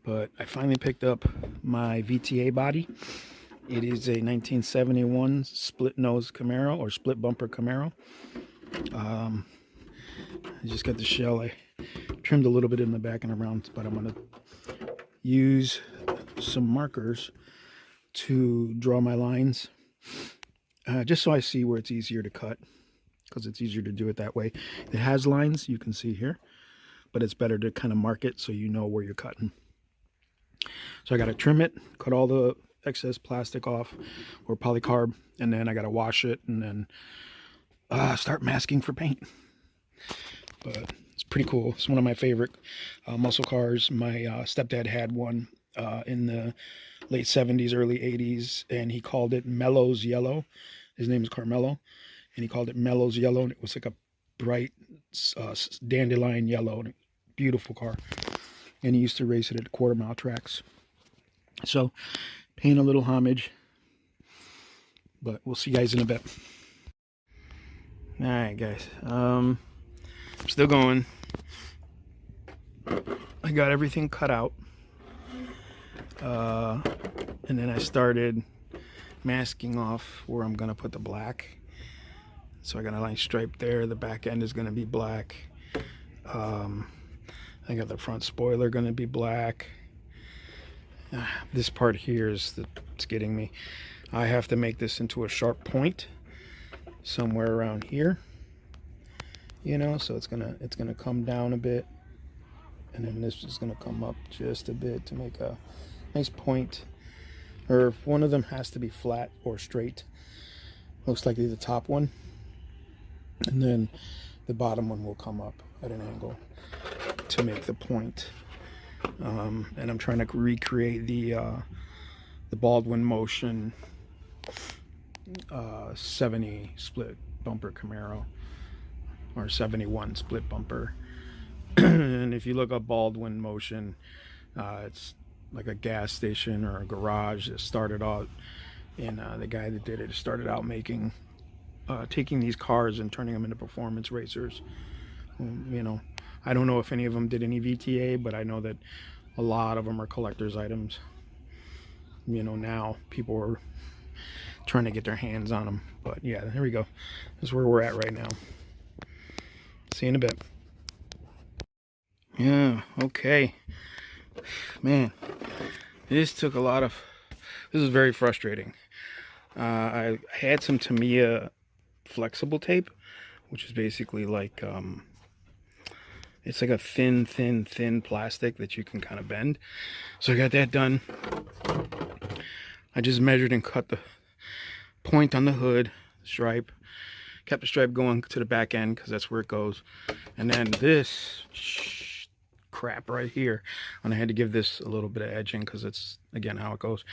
but I finally picked up my VTA body. It is a 1971 split nose Camaro, or split bumper Camaro. I just got the shell. I trimmed a little bit in the back and around, but I'm going to use some markers to draw my lines, just so I see where it's easier to cut, because it's easier to do it that way. It has lines, you can see here, but it's better to kind of mark it so you know where you're cutting. So I got to trim it, cut all the excess plastic off, or polycarb, and then I got to wash it and then start masking for paint. But it's pretty cool. It's one of my favorite muscle cars. My stepdad had one in the late 70s, early 80s, and he called it Mellows Yellow. His name is Carmelo, and he called it Mellows Yellow, and it was like a bright dandelion yellow. Beautiful car. And he used to race it at quarter-mile tracks. So, paying a little homage, but we'll see you guys in a bit. All right, guys. Still going. I got everything cut out, and then I started masking off where I'm gonna put the black. So I got a line stripe there. The back end is gonna be black. I got the front spoiler gonna be black. This part here is it's getting me. I have to make this into a sharp point somewhere around here, you know, so it's gonna come down a bit, and then this is gonna come up just a bit to make a nice point. Or one of them has to be flat or straight, most likely the top one, and then the bottom one will come up at an angle to make the point. And I'm trying to recreate the Baldwin Motion 70 split bumper Camaro, or 71 split bumper. And if you look up Baldwin Motion, it's like a gas station or a garage that started out, and the guy that did it started out making taking these cars and turning them into performance racers. You know, I don't know if any of them did any VTA, but I know that a lot of them are collector's items. You know, now people are trying to get their hands on them. But yeah, there we go. This is where we're at right now. See you in a bit. Yeah, okay. Man, this took a lot of... This is very frustrating. I had some Tamiya flexible tape, which is basically like... it's like a thin plastic that you can kind of bend. So I got that done. I just measured and cut the point on the hood stripe. Kept the stripe going to the back end because that's where it goes. And then this crap right here, and I had to give this a little bit of edging because it's, again, how it goes.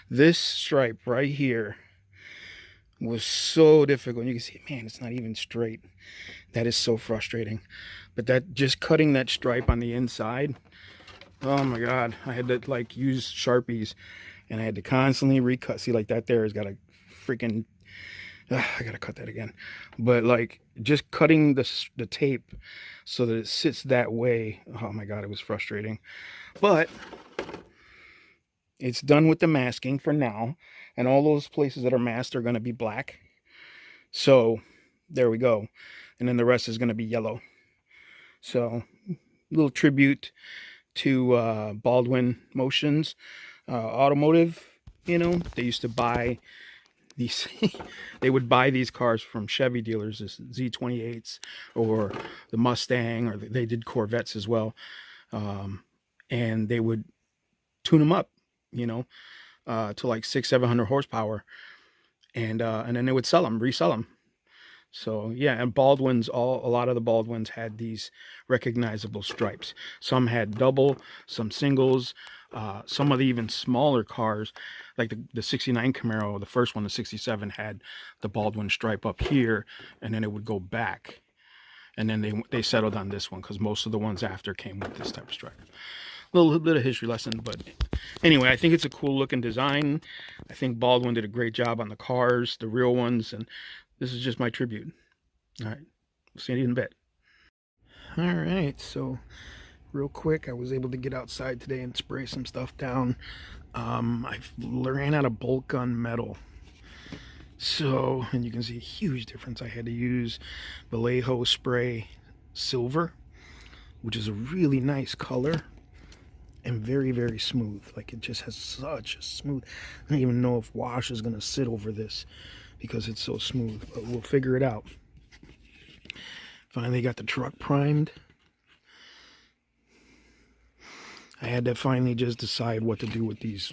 This stripe right here was so difficult. You can see, man, it's not even straight. That is so frustrating. But that, just cutting that stripe on the inside, oh my god, I had to like use Sharpies, and I had to constantly recut. See, like that there has got a freaking, I gotta cut that again. But like just cutting the tape so that it sits that way, oh my god, it was frustrating. But it's done with the masking for now, and all those places that are masked are going to be black. So there we go. And then the rest is going to be yellow. So a little tribute to Baldwin Motions Automotive. You know, they used to buy these they would buy these cars from Chevy dealers, this Z28s or the Mustang, or they did Corvettes as well, and they would tune them up, you know, to like 600-700 horsepower, and then they would resell them. So yeah, and Baldwin's, a lot of the Baldwins had these recognizable stripes. Some had double, some singles. Some of the even smaller cars, like the 69 Camaro, the first one, the 67, had the Baldwin stripe up here, and then it would go back. and then they settled on this one because most of the ones after came with this type of striker. A little bit of history lesson, but anyway, I think it's a cool looking design. I think Baldwin did a great job on the cars, the real ones, and this is just my tribute. All right, see you in a bit. All right, so real quick, I was able to get outside today and spray some stuff down. I ran out of bolt gun metal. So, and you can see a huge difference. I had to use Vallejo spray silver, which is a really nice color and very, very smooth. Like, it just has such a smooth, I don't even know if wash is going to sit over this because it's so smooth, but we'll figure it out. Finally got the truck primed. I had to finally just decide what to do with these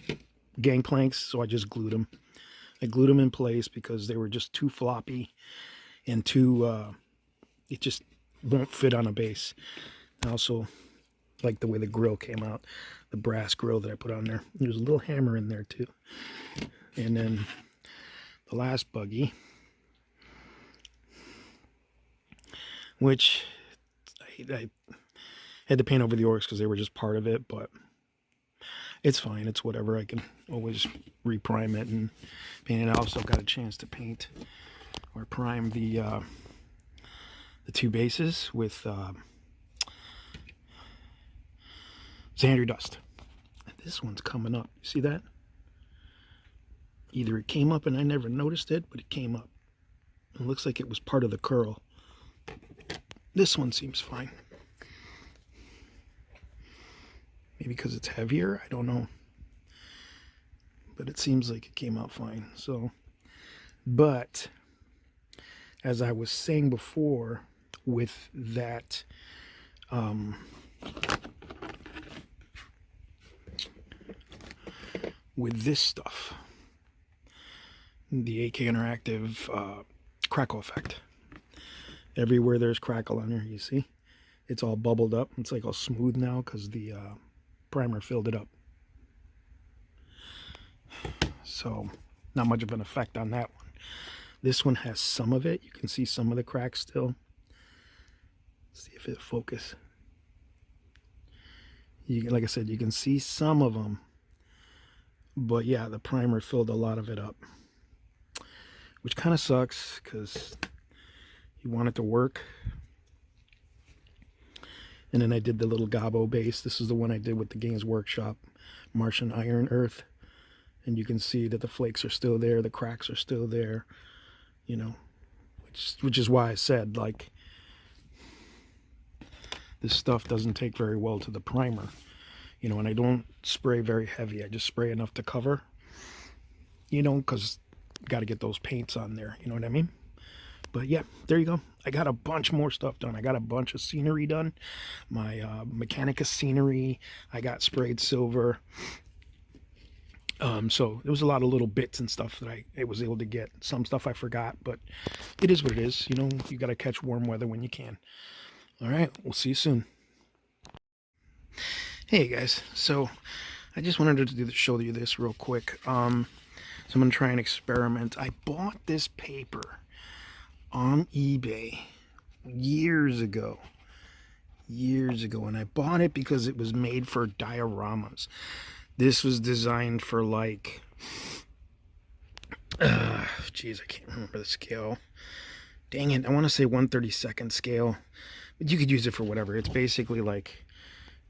gangplanks, so I just glued them. I glued them in place because they were just too floppy and too, it just won't fit on a base. I also like the way the grill came out, the brass grill that I put on there. There's a little hammer in there too. And then the last buggy, which I had to paint over the orcs because they were just part of it, but it's fine. It's whatever. I can always reprime it and paint it. I also got a chance to paint or prime the two bases with Xandri dust. And this one's coming up. You see that? Either it came up and I never noticed it, but it came up. It looks like it was part of the curl. This one seems fine. Maybe because it's heavier, I don't know. But it seems like it came out fine. So, but as I was saying before, with that with this stuff, the AK Interactive crackle effect. Everywhere there's crackle on there, you see? It's all bubbled up. It's like all smooth now because the primer filled it up. So not much of an effect on that one. This one has some of it. You can see some of the cracks still. See if it focus. Like I said, you can see some of them. But yeah, the primer filled a lot of it up. Which kind of sucks because you want it to work. And then I did the little Gabo base. This is the one I did with the Games Workshop, Martian Iron Earth. And you can see that the flakes are still there, the cracks are still there, you know, which is why I said, like, this stuff doesn't take very well to the primer, you know, and I don't spray very heavy. I just spray enough to cover, you know, because got to get those paints on there, you know what I mean? But yeah, there you go. I got a bunch more stuff done. I got a bunch of scenery done. My Mechanica scenery, I got sprayed silver. So there was a lot of little bits and stuff that I was able to get. Some stuff I forgot, but it is what it is. You know, you got to catch warm weather when you can. All right, we'll see you soon. Hey guys, so I just wanted to show you this real quick. So I'm gonna try an experiment. I bought this paper on eBay years ago, and I bought it because it was made for dioramas. This was designed for, like, geez, I can't remember the scale. Dang it, I want to say 1/32 scale, but you could use it for whatever. It's basically like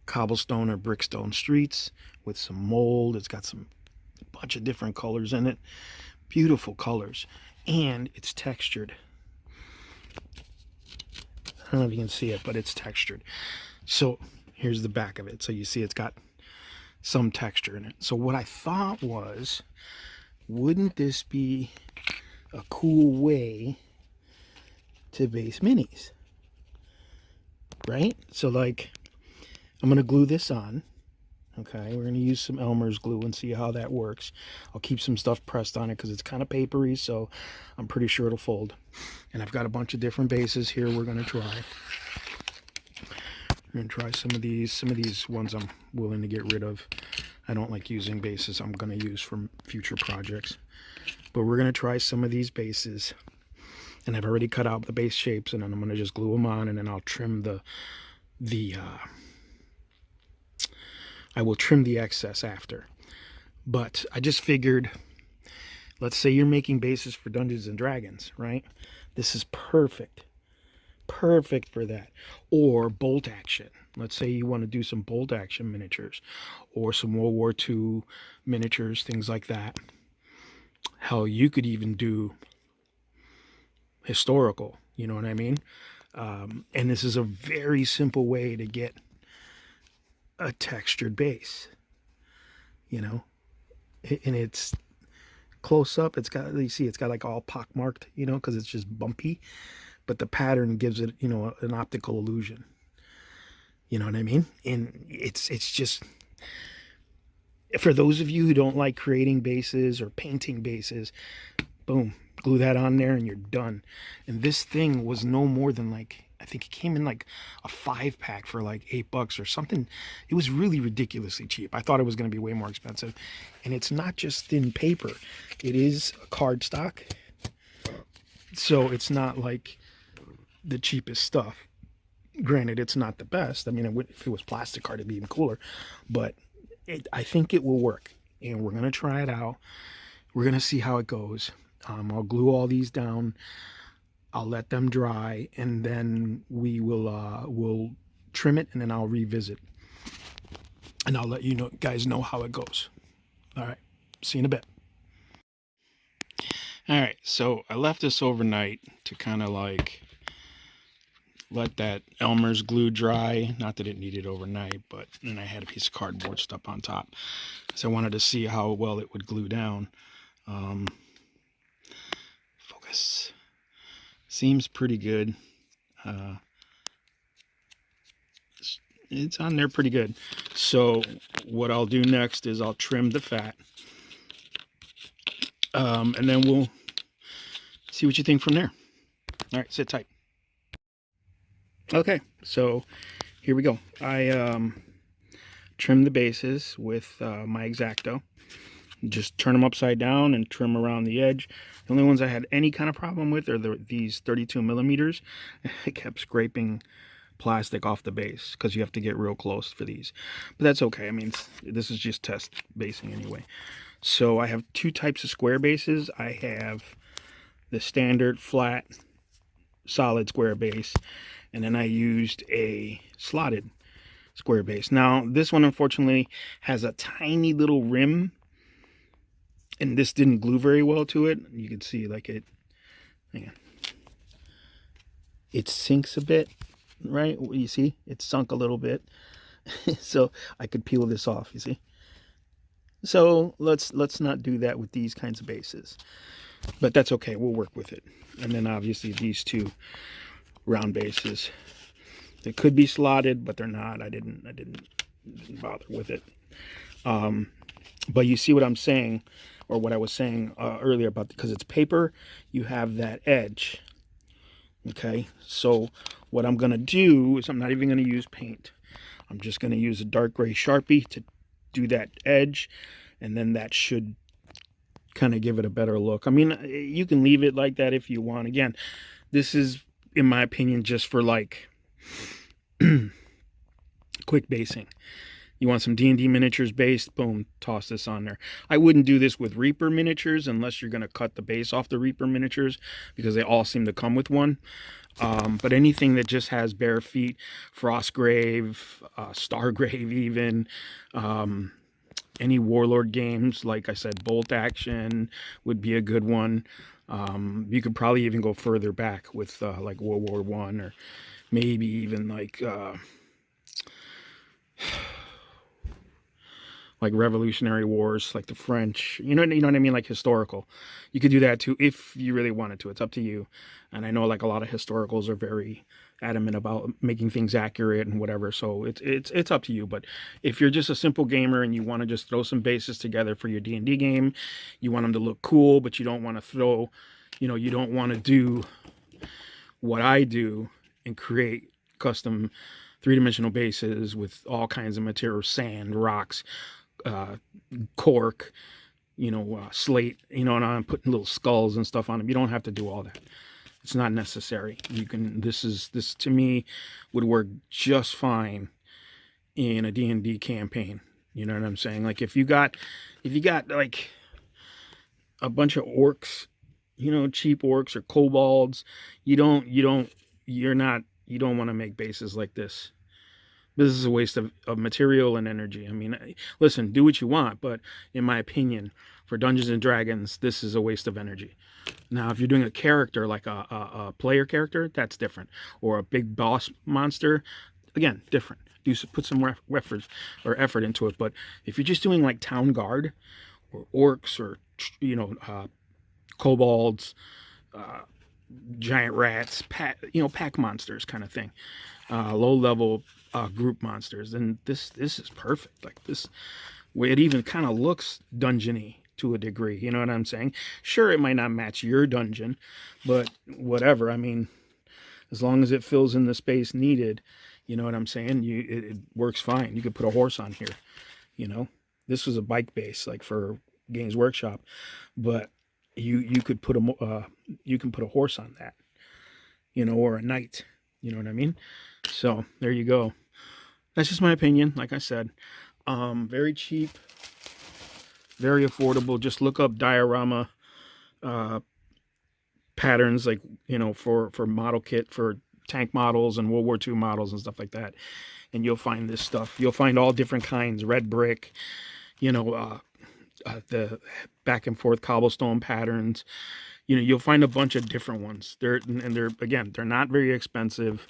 cobblestone or brickstone streets with some mold. It's got a bunch of different colors in it, beautiful colors, and it's textured. I don't know if you can see it, but it's textured. So here's the back of it. So you see it's got some texture in it. So what I thought was, wouldn't this be a cool way to base minis? Right? So, like, I'm going to glue this on. Okay, we're going to use some Elmer's glue and see how that works. I'll keep some stuff pressed on it because it's kind of papery, so I'm pretty sure it'll fold. And I've got a bunch of different bases here we're going to try. We're going to try some of these ones I'm willing to get rid of. I don't like using bases I'm going to use for future projects. But we're going to try some of these bases. and I've already cut out the base shapes, and then I'm going to just glue them on, and then I'll trim I will trim the excess after. But I just figured, let's say you're making bases for Dungeons and Dragons, right? This is perfect for that. Or bolt action. Let's say you want to do some bolt action miniatures, or some World War II miniatures, things like that. Hell, you could even do historical, you know what I mean? And this is a very simple way to get a textured base, you know, and it's close up. It's got, you see, it's got like all pockmarked, you know, because it's just bumpy, but the pattern gives it, you know, an optical illusion. You know what I mean? And it's just, for those of you who don't like creating bases or painting bases, boom, glue that on there and you're done. And this thing was no more than like, I think it came in like a 5-pack for like $8 or something. It was really ridiculously cheap. I thought it was going to be way more expensive. And it's not just thin paper. It is cardstock. So it's not like the cheapest stuff. Granted, it's not the best. I mean, if it was plastic card, it'd be even cooler. But I think it will work. And we're going to try it out. We're going to see how it goes. I'll glue all these down. I'll let them dry, and then we'll trim it, and then I'll revisit, and I'll let you guys know how it goes. All right, see you in a bit. All right, so I left this overnight to kind of like let that Elmer's glue dry. Not that it needed overnight, but then I had a piece of cardboard stuck on top, so I wanted to see how well it would glue down. Focus. Seems pretty good. It's on there pretty good. So what I'll do next is I'll trim the fat. And then we'll see what you think from there. All right, sit tight. Okay, so here we go. I trim the bases with my X-Acto. Just turn them upside down and trim around the edge. The only ones I had any kind of problem with are these 32 millimeters. I kept scraping plastic off the base because you have to get real close for these. But that's okay. I mean, this is just test basing anyway. So I have two types of square bases. I have the standard flat solid square base, and then I used a slotted square base. Now, this one unfortunately has a tiny little rim, and this didn't glue very well to it. You can see like it sinks a bit, right? You see, it sunk a little bit. So I could peel this off, you see. So let's not do that with these kinds of bases. But that's okay, we'll work with it. And then obviously these two round bases. They could be slotted, but they're not. I didn't bother with it. But you see what I'm saying, or what I was saying earlier about, because it's paper, you have that edge. Okay, so what I'm gonna do is I'm not even gonna use paint. I'm just gonna use a dark gray Sharpie to do that edge, and then that should kind of give it a better look. I mean, you can leave it like that if you want. Again, this is, in my opinion, just for like quick basing. You want some D&D miniatures based, boom, toss this on there. I wouldn't do this with Reaper miniatures unless you're going to cut the base off the Reaper miniatures, because they all seem to come with one. But anything that just has bare feet, Frostgrave, Stargrave even, any Warlord games, like I said, Bolt Action would be a good one. You could probably even go further back with like World War I, or maybe even like Revolutionary Wars, like the French, you know what I mean, like historical. You could do that too if you really wanted to. It's up to you. And I know like a lot of historicals are very adamant about making things accurate and whatever, so it's up to you. But if you're just a simple gamer and you want to just throw some bases together for your D&D game, you want them to look cool, but you don't want to throw, you don't want to do what I do and create custom three-dimensional bases with all kinds of materials, sand, rocks, cork, slate, and I'm putting little skulls and stuff on them. You don't have to do all that. It's not necessary. You can, this to me would work just fine in a D&D campaign. You know what I'm saying? Like if you got like a bunch of orcs, cheap orcs or kobolds, you don't want to make bases like this. This is a waste of material and energy. I mean, listen, do what you want, but in my opinion, for Dungeons and Dragons, this is a waste of energy. Now, if you're doing a character like a player character, that's different. Or a big boss monster, again, different. Put some effort into it. But if you're just doing like town guard or orcs or kobolds, giant rats, pack monsters kind of thing, low level group monsters, then this is perfect. Like this, where it even kind of looks dungeony to a degree. You know what I'm saying? Sure, it might not match your dungeon, but whatever. I mean, as long as it fills in the space needed, you know what I'm saying? It works fine. You could put a horse on here. This was a bike base, like for Games Workshop, but you could put a horse on that, or a knight. You know what I mean? So there you go. That's just my opinion. Like I said, very cheap, very affordable. Just look up diorama patterns, like for model kit for tank models and World War II models and stuff like that, and you'll find this stuff. You'll find all different kinds, red brick, the back and forth cobblestone patterns. You'll find a bunch of different ones. They're not very expensive.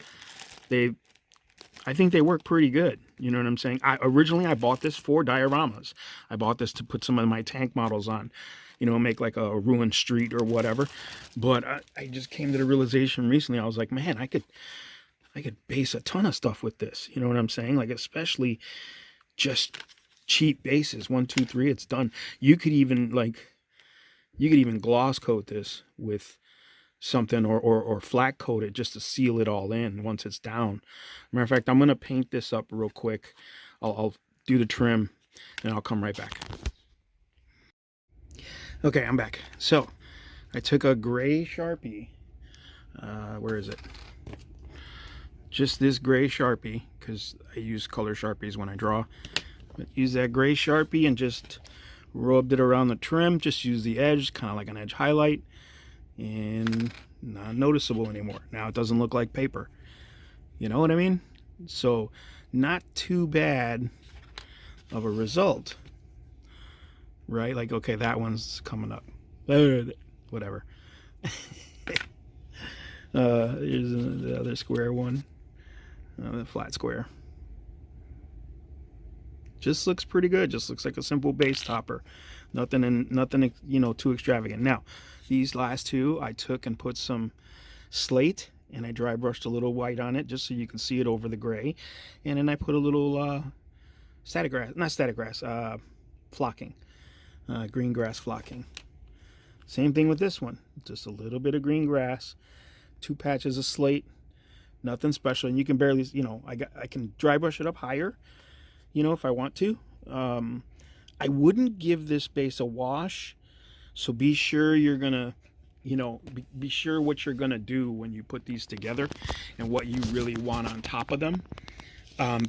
I think they work pretty good. You know what I'm saying? Originally I bought this for dioramas. I bought this to put some of my tank models on, make like a ruined street or whatever. But I just came to the realization recently. I was like, man, I could base a ton of stuff with this. You know what I'm saying? Like, especially just cheap bases. 1, 2, 3, it's done. You could even gloss coat this with something or flat coat it just to seal it all in once it's down. Matter of fact, I'm gonna paint this up real quick. I'll do the trim and I'll come right back. Okay, I'm back. So I took a gray Sharpie. Where is it? Just this gray Sharpie, because I use color Sharpies when I draw. But use that gray Sharpie and just rubbed it around the trim. Just use the edge, kind of like an edge highlight, and not noticeable anymore. Now it doesn't look like paper. You know what I mean? So not too bad of a result, right? Like, okay, that one's coming up. Whatever. Here's the other square one, the flat square. Just looks pretty good. Just looks like a simple base topper. Nothing too extravagant. Now, these last two I took and put some slate and I dry brushed a little white on it just so you can see it over the gray. And then I put a little flocking, green grass flocking. Same thing with this one. Just a little bit of green grass, 2 patches of slate, nothing special. And you can barely, I can dry brush it up higher, if I want to. I wouldn't give this base a wash, so be sure you're gonna, be sure what you're gonna do when you put these together and what you really want on top of them,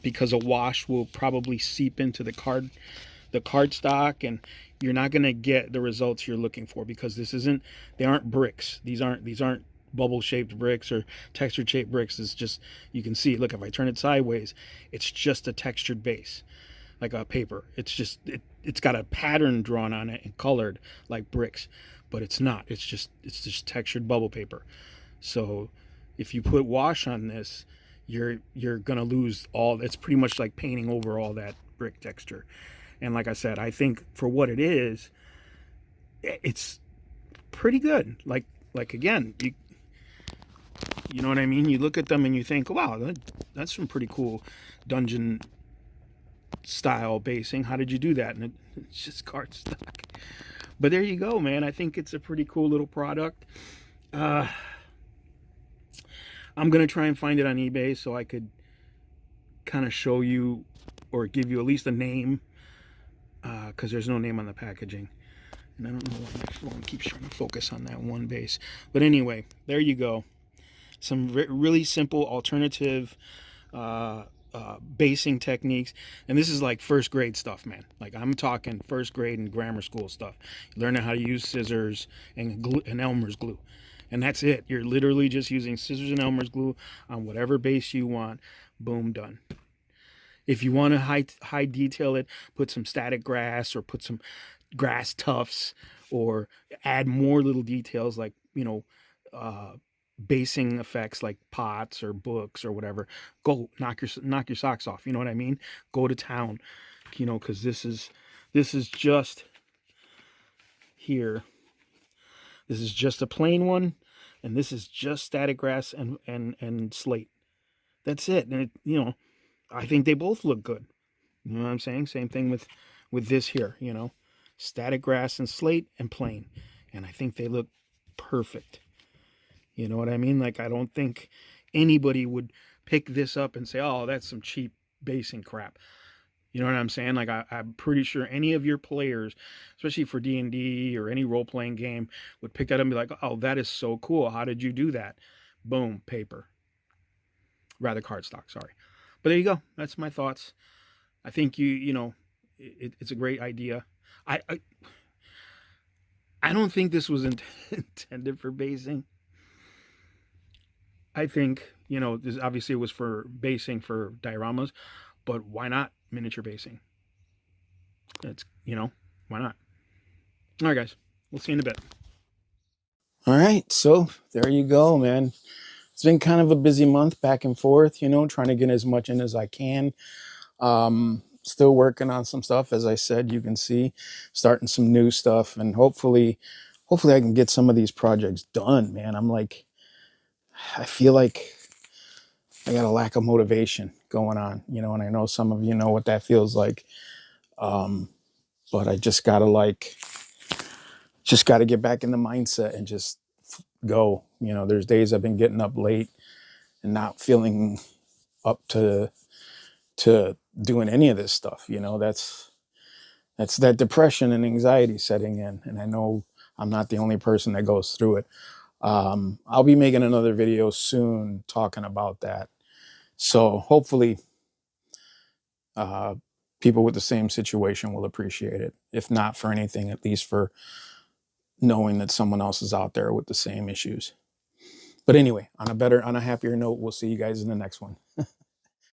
because a wash will probably seep into the cardstock, and you're not gonna get the results you're looking for, because they aren't bricks. These aren't bubble shaped bricks or textured shaped bricks. It's just, you can see, look, if I turn it sideways, it's just a textured base, like a paper. It's just, it's got a pattern drawn on it and colored like bricks, but it's not. It's just textured bubble paper. So if you put wash on this, you're gonna lose all. It's pretty much like painting over all that brick texture. And like I said, I think for what it is, it's pretty good. Like again, you know what I mean? You look at them and you think, wow, that's some pretty cool dungeon style basing. How did you do that? And it's just cardstock. But there you go, man. I think it's a pretty cool little product. I'm gonna try and find it on eBay so I could kind of show you or give you at least a name, because there's no name on the packaging. And I don't know why my phone keeps trying to focus on that one base. But anyway, there you go. Some really simple alternative basing techniques. And this is like first grade stuff, man. Like I'm talking first grade and grammar school stuff. Learning how to use scissors and glue and Elmer's glue. And that's it. You're literally just using scissors and Elmer's glue on whatever base you want. Boom, done. If you want to high detail it, put some static grass or put some grass tufts or add more little details like, uh, basing effects like pots or books or whatever. Go knock your socks off. You know what I mean? Go to town, because this is just here. This is just a plain one, and this is just static grass and slate. That's it. And I think they both look good. You know what I'm saying? Same thing with this here. Static grass and slate and plain, and I think they look perfect. You know what I mean? Like I don't think anybody would pick this up and say, "Oh, that's some cheap basing crap." You know what I'm saying? Like I'm pretty sure any of your players, especially for D&D or any role-playing game, would pick that up and be like, "Oh, that is so cool. How did you do that?" Boom, paper. Rather cardstock, sorry. But there you go. That's my thoughts. I think it's a great idea. I I don't think this was intended for basing. I think, this obviously it was for basing for dioramas, but why not miniature basing? It's, why not? All right, guys, we'll see you in a bit. All right, so there you go, man. It's been kind of a busy month back and forth, trying to get as much in as I can. Still working on some stuff, as I said, you can see, starting some new stuff, and hopefully I can get some of these projects done, man. I feel like I got a lack of motivation going on, and I know some of you know what that feels like. But I just gotta get back in the mindset and just go. There's days I've been getting up late and not feeling up to doing any of this stuff. That's that depression and anxiety setting in, and I know I'm not the only person that goes through it. I'll be making another video soon talking about that. So hopefully people with the same situation will appreciate it. If not for anything, at least for knowing that someone else is out there with the same issues. But anyway, on a happier note, we'll see you guys in the next one.